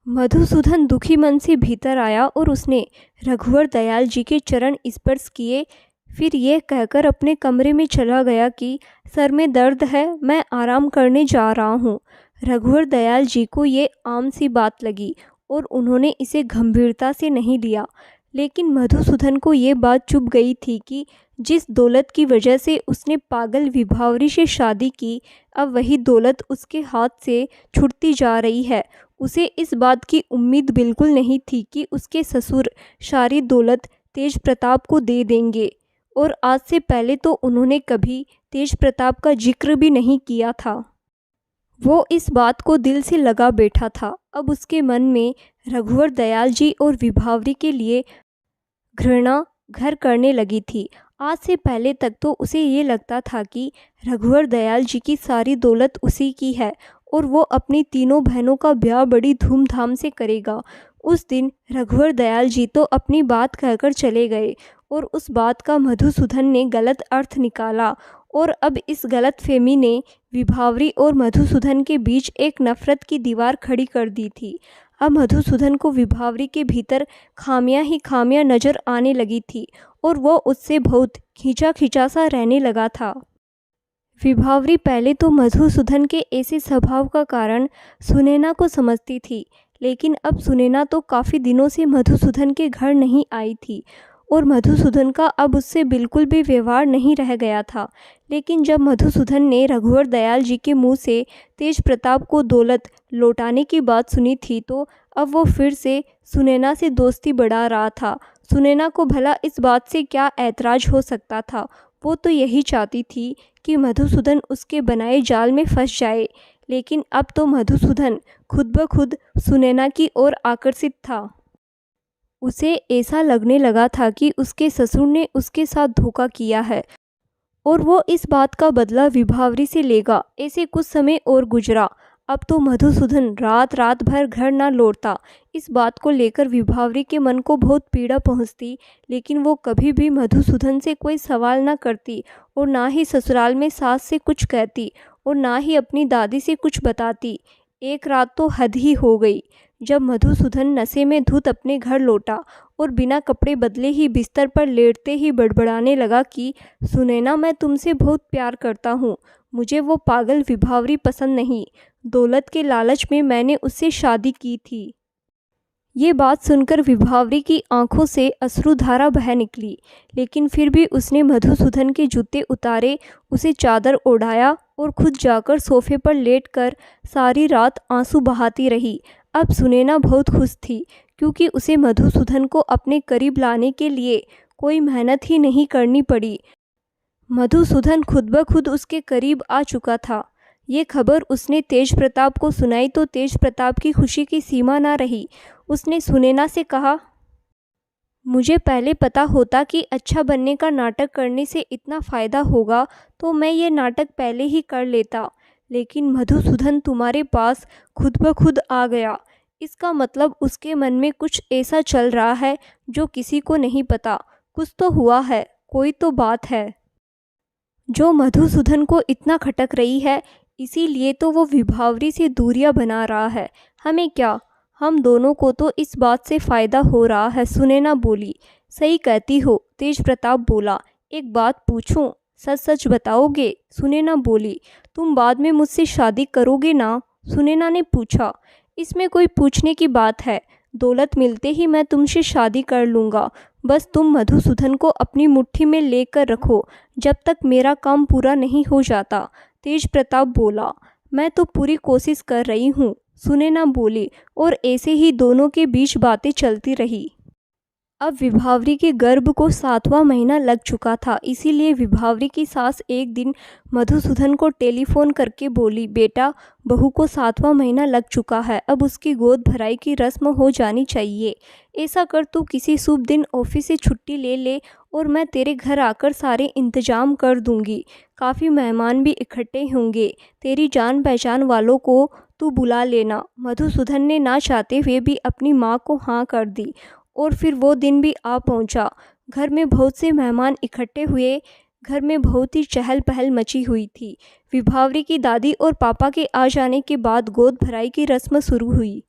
मधुसूदन दुखी मन से भीतर आया और उसने रघुवर दयाल जी के चरण स्पर्श किए। फिर यह कहकर अपने कमरे में चला गया कि सर में दर्द है, मैं आराम करने जा रहा हूँ। रघुवर दयाल जी को ये आम सी बात लगी और उन्होंने इसे गंभीरता से नहीं लिया। लेकिन मधुसूदन को ये बात चुभ गई थी कि जिस दौलत की वजह से उसने पागल विभावरी से शादी की, अब वही दौलत उसके हाथ से छूटती जा रही है। उसे इस बात की उम्मीद बिल्कुल नहीं थी कि उसके ससुर सारी दौलत तेज प्रताप को दे देंगे, और आज से पहले तो उन्होंने कभी तेज प्रताप का जिक्र भी नहीं किया था। वो इस बात को दिल से लगा बैठा था। अब उसके मन में रघुवर दयाल जी और विभावरी के लिए घृणा घर करने लगी थी। आज से पहले तक तो उसे ये लगता था कि रघुवर दयाल जी की सारी दौलत उसी की है और वो अपनी तीनों बहनों का ब्याह बड़ी धूमधाम से करेगा। उस दिन रघुवर दयाल जी तो अपनी बात कहकर चले गए और उस बात का मधुसूदन ने गलत अर्थ निकाला, और अब इस गलतफहमी ने विभावरी और मधुसूदन के बीच एक नफरत की दीवार खड़ी कर दी थी। अब मधुसूदन को विभावरी के भीतर खामियां ही खामियां नजर आने लगी थी और वो उससे बहुत खींचा खींचा सा रहने लगा था। विभावरी पहले तो मधुसूदन के ऐसे स्वभाव का कारण सुनैना को समझती थी, लेकिन अब सुनैना तो काफ़ी दिनों से मधुसूदन के घर नहीं आई थी और मधुसूदन का अब उससे बिल्कुल भी व्यवहार नहीं रह गया था। लेकिन जब मधुसूदन ने रघुवर दयाल जी के मुंह से तेज प्रताप को दौलत लौटाने की बात सुनी थी, तो अब वो फिर से सुनैना से दोस्ती बढ़ा रहा था। सुनैना को भला इस बात से क्या ऐतराज हो सकता था। वो तो यही चाहती थी कि मधुसूदन उसके बनाए जाल में फंस जाए। लेकिन अब तो मधुसूदन खुद ब खुद सुनैना की ओर आकर्षित था। उसे ऐसा लगने लगा था कि उसके ससुर ने उसके साथ धोखा किया है और वो इस बात का बदला विभावरी से लेगा। ऐसे कुछ समय और गुजरा। अब तो मधुसूदन रात रात भर घर न लौटता। इस बात को लेकर विभावरी के मन को बहुत पीड़ा पहुंचती, लेकिन वो कभी भी मधुसूदन से कोई सवाल न करती और ना ही ससुराल में सास से कुछ कहती और ना ही अपनी दादी से कुछ बताती। एक रात तो हद ही हो गई जब मधुसूदन नशे में धुत अपने घर लौटा और बिना कपड़े बदले ही बिस्तर पर लेटते ही बड़बड़ाने लगा कि सुनैना, मैं तुमसे बहुत प्यार करता हूँ। मुझे वो पागल विभावरी पसंद नहीं। दौलत के लालच में मैंने उससे शादी की थी। ये बात सुनकर विभावरी की आंखों से अश्रुधारा बह निकली, लेकिन फिर भी उसने मधुसूदन के जूते उतारे, उसे चादर ओढ़ाया और खुद जाकर सोफे पर लेटकर सारी रात आंसू बहाती रही। अब सुनैना बहुत खुश थी, क्योंकि उसे मधुसूदन को अपने करीब लाने के लिए कोई मेहनत ही नहीं करनी पड़ी। मधुसूदन खुद ब खुद उसके करीब आ चुका था। ये खबर उसने तेज प्रताप को सुनाई तो तेज प्रताप की खुशी की सीमा ना रही। उसने सुनैना से कहा, मुझे पहले पता होता कि अच्छा बनने का नाटक करने से इतना फ़ायदा होगा तो मैं ये नाटक पहले ही कर लेता। लेकिन मधुसूदन तुम्हारे पास खुद ब खुद आ गया। इसका मतलब उसके मन में कुछ ऐसा चल रहा है जो किसी को नहीं पता। कुछ तो हुआ है, कोई तो बात है जो मधुसूदन को इतना खटक रही है। इसीलिए तो वो विभावरी से दूरियां बना रहा है। हमें क्या, हम दोनों को तो इस बात से फ़ायदा हो रहा है। सुनैना बोली। सही कहती हो, तेज प्रताप बोला। एक बात पूछूं, सच सच बताओगे? सुनैना बोली। तुम बाद में मुझसे शादी करोगे ना? सुनैना ने पूछा। इसमें कोई पूछने की बात है? दौलत मिलते ही मैं तुमसे शादी कर लूँगा। बस तुम मधुसूदन को अपनी मुट्ठी में लेकर रखो जब तक मेरा काम पूरा नहीं हो जाता। तेज प्रताप बोला। मैं तो पूरी कोशिश कर रही हूँ, सुनैना बोली। और ऐसे ही दोनों के बीच बातें चलती रही। अब विभावरी के गर्भ को 7वां महीना लग चुका था। इसीलिए विभावरी की सास एक दिन मधुसूदन को टेलीफोन करके बोली, बेटा, बहू को 7वां महीना लग चुका है, अब उसकी गोद भराई की रस्म हो जानी चाहिए। ऐसा कर, तू किसी शुभ दिन ऑफिस से छुट्टी ले ले और मैं तेरे घर आकर सारे इंतजाम कर दूंगी। काफ़ी मेहमान भी इकट्ठे होंगे, तेरी जान पहचान वालों को तू बुला लेना। मधुसूदन ने ना चाहते हुए भी अपनी माँ को हाँ कर दी और फिर वो दिन भी आ पहुंचा। घर में बहुत से मेहमान इकट्ठे हुए। घर में बहुत ही चहल पहल मची हुई थी। विभावरी की दादी और पापा के आ जाने के बाद गोद भराई की रस्म शुरू हुई।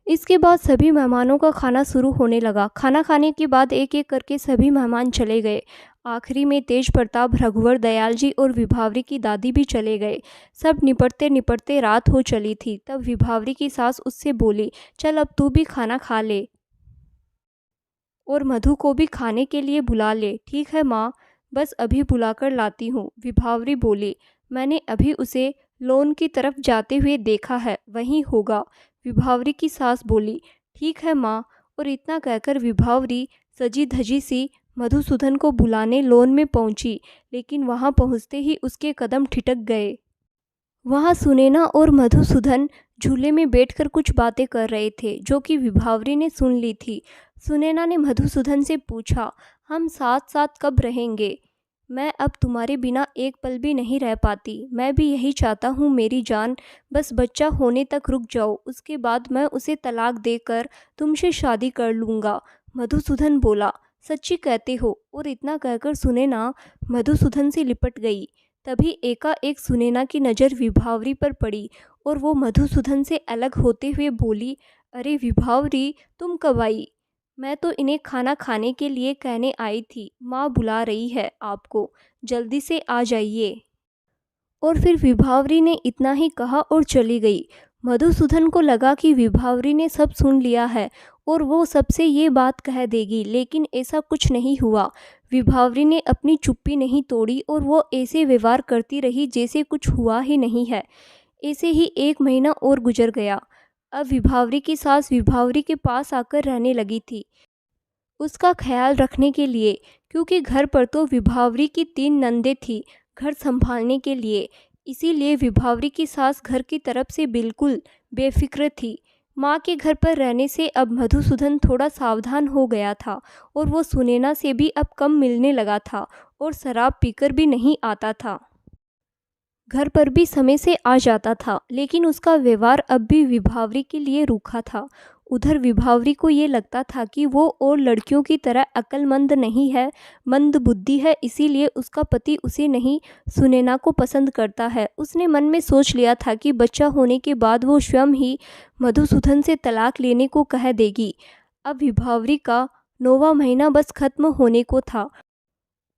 इसके बाद सभी मेहमानों का खाना शुरू होने लगा। खाना खाने के बाद एक एक करके सभी मेहमान चले गए। आखिरी में तेज प्रताप, रघुवर दयाल जी और विभावरी की दादी भी चले गए। सब निपटते निपटते रात हो चली थी। तब विभावरी की सास उससे बोली, चल अब तू भी खाना खा ले और मधु को भी खाने के लिए बुला ले। ठीक है माँ, बस अभी बुलाकर लाती हूँ, विभावरी बोली। मैंने अभी उसे लॉन की तरफ जाते हुए देखा है, वहीं होगा, विभावरी की सास बोली। ठीक है माँ। और इतना कहकर विभावरी सजी धजी सी मधुसूदन को बुलाने लॉन में पहुंची, लेकिन वहां पहुंचते ही उसके कदम ठिठक गए। वहां सुनैना और मधुसूदन झूले में बैठकर कुछ बातें कर रहे थे, जो कि विभावरी ने सुन ली थी। सुनैना ने मधुसूदन से पूछा, हम साथ साथ कब रहेंगे? मैं अब तुम्हारे बिना एक पल भी नहीं रह पाती। मैं भी यही चाहता हूँ मेरी जान, बस बच्चा होने तक रुक जाओ, उसके बाद मैं उसे तलाक देकर तुमसे शादी कर लूँगा। मधुसूदन बोला, सच्ची कहते हो? और इतना कहकर सुनैना मधुसूदन से लिपट गई। तभी एकाएक सुनैना की नज़र विभावरी पर पड़ी और वो मधुसूदन से अलग होते हुए बोली, अरे विभावरी, तुम कब आई? मैं तो इन्हें खाना खाने के लिए कहने आई थी, माँ बुला रही है आपको, जल्दी से आ जाइए। और फिर विभावरी ने इतना ही कहा और चली गई। मधुसूदन को लगा कि विभावरी ने सब सुन लिया है और वो सबसे ये बात कह देगी, लेकिन ऐसा कुछ नहीं हुआ। विभावरी ने अपनी चुप्पी नहीं तोड़ी और वो ऐसे व्यवहार करती रही जैसे कुछ हुआ ही नहीं है। ऐसे ही 1 महीना और गुजर गया। अब विभावरी की सास विभावरी के पास आकर रहने लगी थी, उसका ख्याल रखने के लिए, क्योंकि घर पर तो विभावरी की 3 नंदें थीं घर संभालने के लिए। इसीलिए विभावरी की सास घर की तरफ से बिल्कुल बेफिक्र थी। माँ के घर पर रहने से अब मधुसूदन थोड़ा सावधान हो गया था और वो सुनैना से भी अब कम मिलने लगा था और शराब पीकर भी नहीं आता था। घर पर भी समय से आ जाता था, लेकिन उसका व्यवहार अब भी विभावरी के लिए रूखा था। उधर विभावरी को ये लगता था कि वो और लड़कियों की तरह अक्लमंद नहीं है, मंद बुद्धि है, इसीलिए उसका पति उसे नहीं, सुनैना को पसंद करता है। उसने मन में सोच लिया था कि बच्चा होने के बाद वो स्वयं ही मधुसूदन से तलाक लेने को कह देगी। अब विभावरी का 9वां महीना बस खत्म होने को था।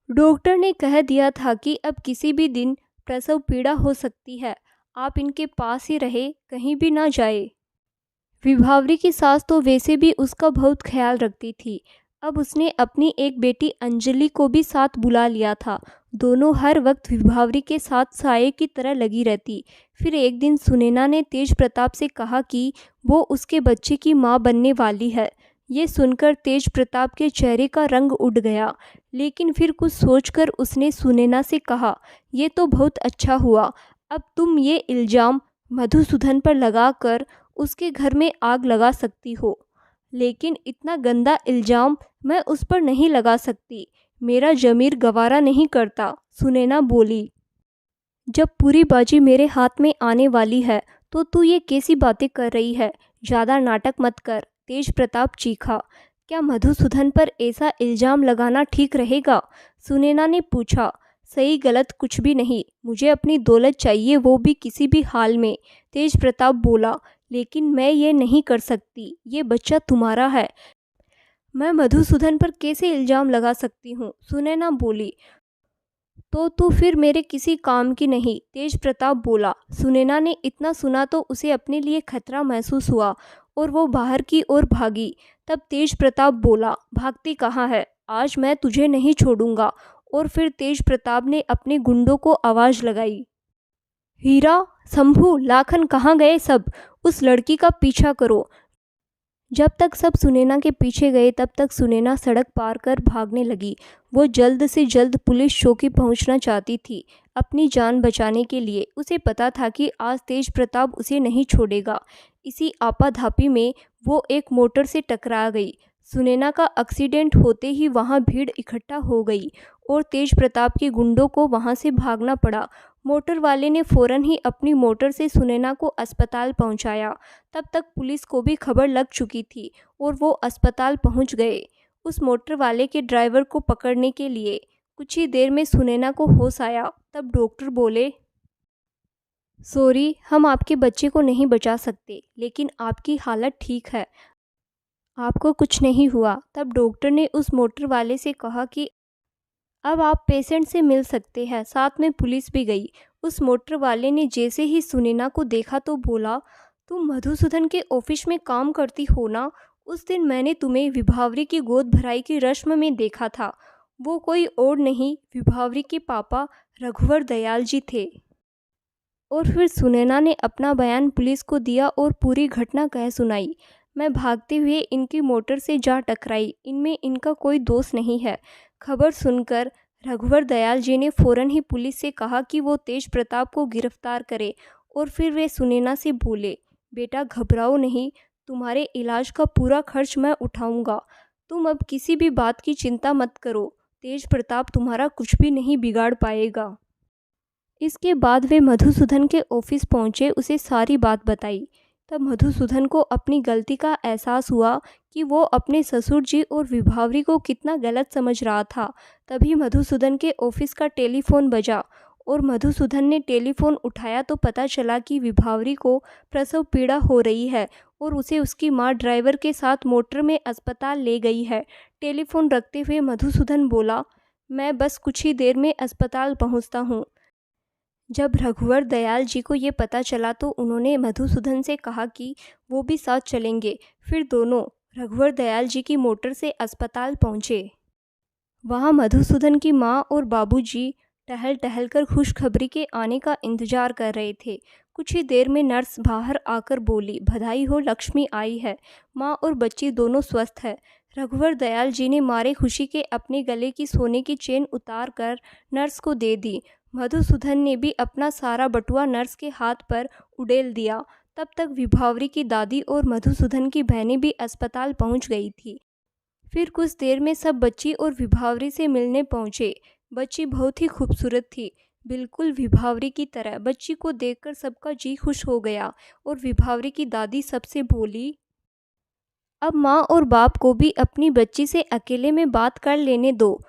डॉक्टर ने कह दिया था कि अब किसी भी दिन प्रसव पीड़ा हो सकती है, आप इनके पास ही रहे, कहीं भी ना जाए। विभावरी की सास तो वैसे भी उसका बहुत ख्याल रखती थी। अब उसने अपनी एक बेटी अंजलि को भी साथ बुला लिया था। दोनों हर वक्त विभावरी के साथ साये की तरह लगी रहती। फिर एक दिन सुनैना ने तेज प्रताप से कहा कि वो उसके बच्चे की माँ बनने वाली है। ये सुनकर तेज प्रताप के चेहरे का रंग उड़ गया, लेकिन फिर कुछ सोचकर उसने सुनैना से कहा, ये तो बहुत अच्छा हुआ, अब तुम ये इल्ज़ाम मधुसूदन पर लगाकर उसके घर में आग लगा सकती हो, लेकिन इतना गंदा इल्ज़ाम मैं उस पर नहीं लगा सकती, मेरा ज़मीर गवारा नहीं करता। सुनैना बोली, जब पूरी बाजी मेरे हाथ में आने वाली है तो तू ये कैसी बातें कर रही है? ज़्यादा नाटक मत कर। तेज प्रताप चीखा। क्या मधुसूदन पर ऐसा इल्ज़ाम लगाना ठीक रहेगा? सुनैना ने पूछा। सही गलत कुछ भी नहीं, मुझे अपनी दौलत चाहिए, वो भी किसी भी हाल में। तेज प्रताप बोला, लेकिन मैं ये नहीं कर सकती, ये बच्चा तुम्हारा है, मैं मधुसूदन पर कैसे इल्ज़ाम लगा सकती हूँ? सुनैना बोली, तो तू फिर मेरे किसी काम की नहीं, तेज प्रताप बोला। सुनैना ने इतना सुना तो उसे अपने लिए खतरा महसूस हुआ और वो बाहर की ओर भागी। तब तेज प्रताप बोला, भागती कहाँ है? आज मैं तुझे नहीं छोड़ूंगा। और फिर तेज प्रताप ने अपने गुंडों को आवाज़ लगाई, हीरा, शंभू, लाखन कहाँ गए सब? उस लड़की का पीछा करो, जब तक सब सुनैना के पीछे गए तब तक सुनैना सड़क पार कर भागने लगी। वो जल्द से जल्द पुलिस चौकी पहुंचना चाहती थी अपनी जान बचाने के लिए। उसे पता था कि आज तेज प्रताप उसे नहीं छोड़ेगा। इसी आपाधापी में वो एक मोटर से टकरा गई। सुनैना का एक्सीडेंट होते ही वहां भीड़ इकट्ठा हो गई और तेज प्रताप के गुंडों को वहां से भागना पड़ा। मोटर वाले ने फौरन ही अपनी मोटर से सुनैना को अस्पताल पहुंचाया। तब तक पुलिस को भी खबर लग चुकी थी और वो अस्पताल पहुंच गए उस मोटर वाले के ड्राइवर को पकड़ने के लिए। कुछ ही देर में सुनैना को होश आया। तब डॉक्टर बोले, सॉरी, हम आपके बच्चे को नहीं बचा सकते, लेकिन आपकी हालत ठीक है, आपको कुछ नहीं हुआ। तब डॉक्टर ने उस मोटर वाले से कहा कि अब आप पेशेंट से मिल सकते हैं। साथ में पुलिस भी गई। उस मोटर वाले ने जैसे ही सुनैना को देखा तो बोला, तुम मधुसूदन के ऑफिस में काम करती हो ना? उस दिन मैंने तुम्हें विभावरी की गोद भराई की रस्म में देखा था। वो कोई और नहीं, विभावरी के पापा रघुवर दयाल जी थे। और फिर सुनैना ने अपना बयान पुलिस को दिया और पूरी घटना कह सुनाई। मैं भागते हुए इनकी मोटर से जा टकराई, इनमें इनका कोई दोष नहीं है। खबर सुनकर रघुवर दयाल जी ने फौरन ही पुलिस से कहा कि वो तेज प्रताप को गिरफ्तार करे। और फिर वे सुनैना से बोले, बेटा घबराओ नहीं, तुम्हारे इलाज का पूरा खर्च मैं उठाऊंगा। तुम अब किसी भी बात की चिंता मत करो, तेज प्रताप तुम्हारा कुछ भी नहीं बिगाड़ पाएगा। इसके बाद वे मधुसूदन के ऑफिस पहुंचे, उसे सारी बात बताई। तब मधुसूदन को अपनी गलती का एहसास हुआ कि वो अपने ससुर जी और विभावरी को कितना गलत समझ रहा था। तभी मधुसूदन के ऑफिस का टेलीफोन बजा और मधुसूदन ने टेलीफोन उठाया तो पता चला कि विभावरी को प्रसव पीड़ा हो रही है और उसे उसकी मां ड्राइवर के साथ मोटर में अस्पताल ले गई है। टेलीफोन रखते हुए मधुसूदन बोला, मैं बस कुछ ही देर में अस्पताल पहुंचता हूं। जब रघुवर दयाल जी को ये पता चला तो उन्होंने मधुसूदन से कहा कि वो भी साथ चलेंगे। फिर दोनों रघुवर दयाल जी की मोटर से अस्पताल पहुंचे। वहां मधुसूदन की माँ और बाबूजी टहल टहल कर खुशखबरी के आने का इंतजार कर रहे थे। कुछ ही देर में नर्स बाहर आकर बोली, बधाई हो, लक्ष्मी आई है। माँ और बच्ची दोनों स्वस्थ है। रघुवर दयाल जी ने मारे खुशी के अपने गले की सोने की चेन उतार कर नर्स को दे दी। मधुसूदन ने भी अपना सारा बटुआ नर्स के हाथ पर उड़ेल दिया। तब तक विभावरी की दादी और मधुसूदन की बहनें भी अस्पताल पहुंच गई थी। फिर कुछ देर में सब बच्ची और विभावरी से मिलने पहुंचे। बच्ची बहुत ही खूबसूरत थी, बिल्कुल विभावरी की तरह। बच्ची को देखकर सबका जी खुश हो गया और विभावरी की दादी सबसे बोली, अब माँ और बाप को भी अपनी बच्ची से अकेले में बात कर लेने दो,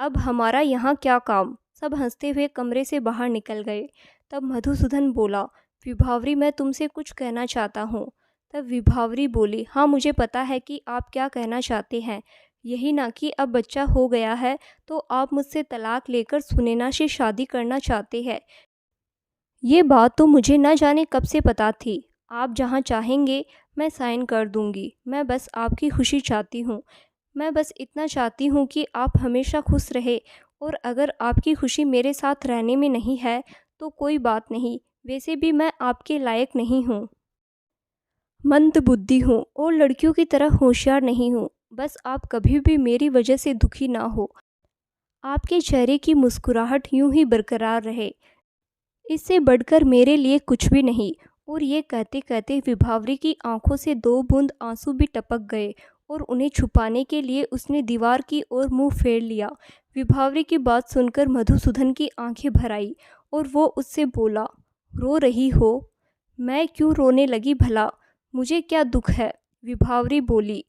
अब हमारा यहाँ क्या काम। सब हंसते हुए कमरे से बाहर निकल गए। तब मधुसूदन बोला, विभावरी मैं तुमसे कुछ कहना चाहता हूँ। तब विभावरी बोली, हाँ मुझे पता है कि आप क्या कहना चाहते हैं। यही ना कि अब बच्चा हो गया है तो आप मुझसे तलाक लेकर सुनैना से शादी करना चाहते हैं। ये बात तो मुझे न जाने कब से पता थी। आप जहाँ चाहेंगे मैं साइन कर दूँगी। मैं बस आपकी खुशी चाहती हूँ। मैं बस इतना चाहती हूँ कि आप हमेशा खुश रहे और अगर आपकी खुशी मेरे साथ रहने में नहीं है तो कोई बात नहीं। वैसे भी मैं आपके लायक नहीं हूँ, मंदबुद्धि हूँ और लड़कियों की तरह होशियार नहीं हूँ। बस आप कभी भी मेरी वजह से दुखी ना हो। आपके चेहरे की मुस्कुराहट यूं ही बरकरार रहे, इससे बढ़कर मेरे लिए कुछ भी नहीं। और ये कहते कहते विभावरी की आंखों से दो बूंद आंसू भी टपक गए और उन्हें छुपाने के लिए उसने दीवार की ओर मुंह फेर लिया। विभावरी की बात सुनकर मधुसूदन की आंखें भर आई और वो उससे बोला, रो रही हो? मैं क्यों रोने लगी भला? मुझे क्या दुख है? विभावरी बोली,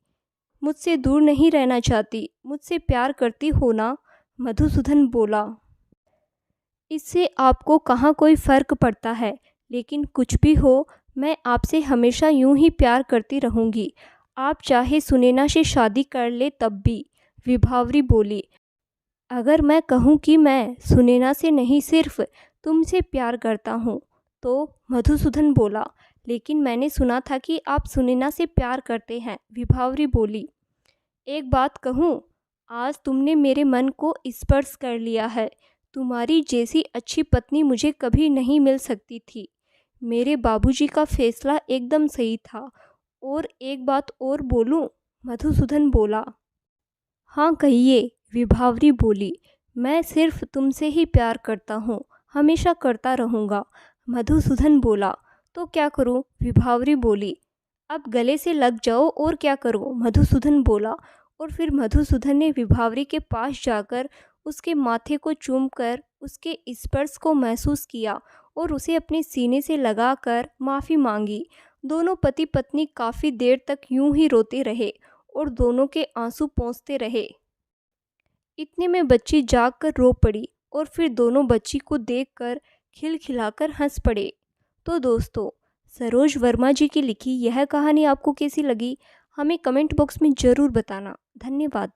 मुझसे दूर नहीं रहना चाहती, मुझसे प्यार करती हो ना? मधुसूदन बोला, इससे आपको कहाँ कोई फ़र्क पड़ता है, लेकिन कुछ भी हो मैं आपसे हमेशा यूं ही प्यार करती रहूँगी। आप चाहे सुनैना से शादी कर ले तब भी। विभावरी बोली, अगर मैं कहूँ कि मैं सुनैना से नहीं सिर्फ तुमसे प्यार करता हूँ तो? मधुसूदन बोला, लेकिन मैंने सुना था कि आप सुनैना से प्यार करते हैं। विभावरी बोली, एक बात कहूँ, आज तुमने मेरे मन को स्पर्श कर लिया है। तुम्हारी जैसी अच्छी पत्नी मुझे कभी नहीं मिल सकती थी। मेरे बाबूजी का फैसला एकदम सही था और एक बात और बोलूं? मधुसूदन बोला। हाँ कहिए, विभावरी बोली। मैं सिर्फ तुमसे ही प्यार करता हूँ, हमेशा करता रहूँगा। मधुसूदन बोला। तो क्या करूँ? विभावरी बोली। अब गले से लग जाओ और क्या करो? मधुसूदन बोला। और फिर मधुसूदन ने विभावरी के पास जाकर उसके माथे को चूमकर उसके स्पर्श को महसूस किया और उसे अपने सीने से लगाकर माफ़ी मांगी। दोनों पति पत्नी काफ़ी देर तक यूं ही रोते रहे और दोनों के आंसू पोंछते रहे। इतने में बच्ची जाग कर रो पड़ी और फिर दोनों बच्ची को देखकर खिलखिलाकर हंस पड़े। तो दोस्तों, सरोज वर्मा जी की लिखी यह कहानी आपको कैसी लगी? हमें कमेंट बॉक्स में ज़रूर बताना। धन्यवाद।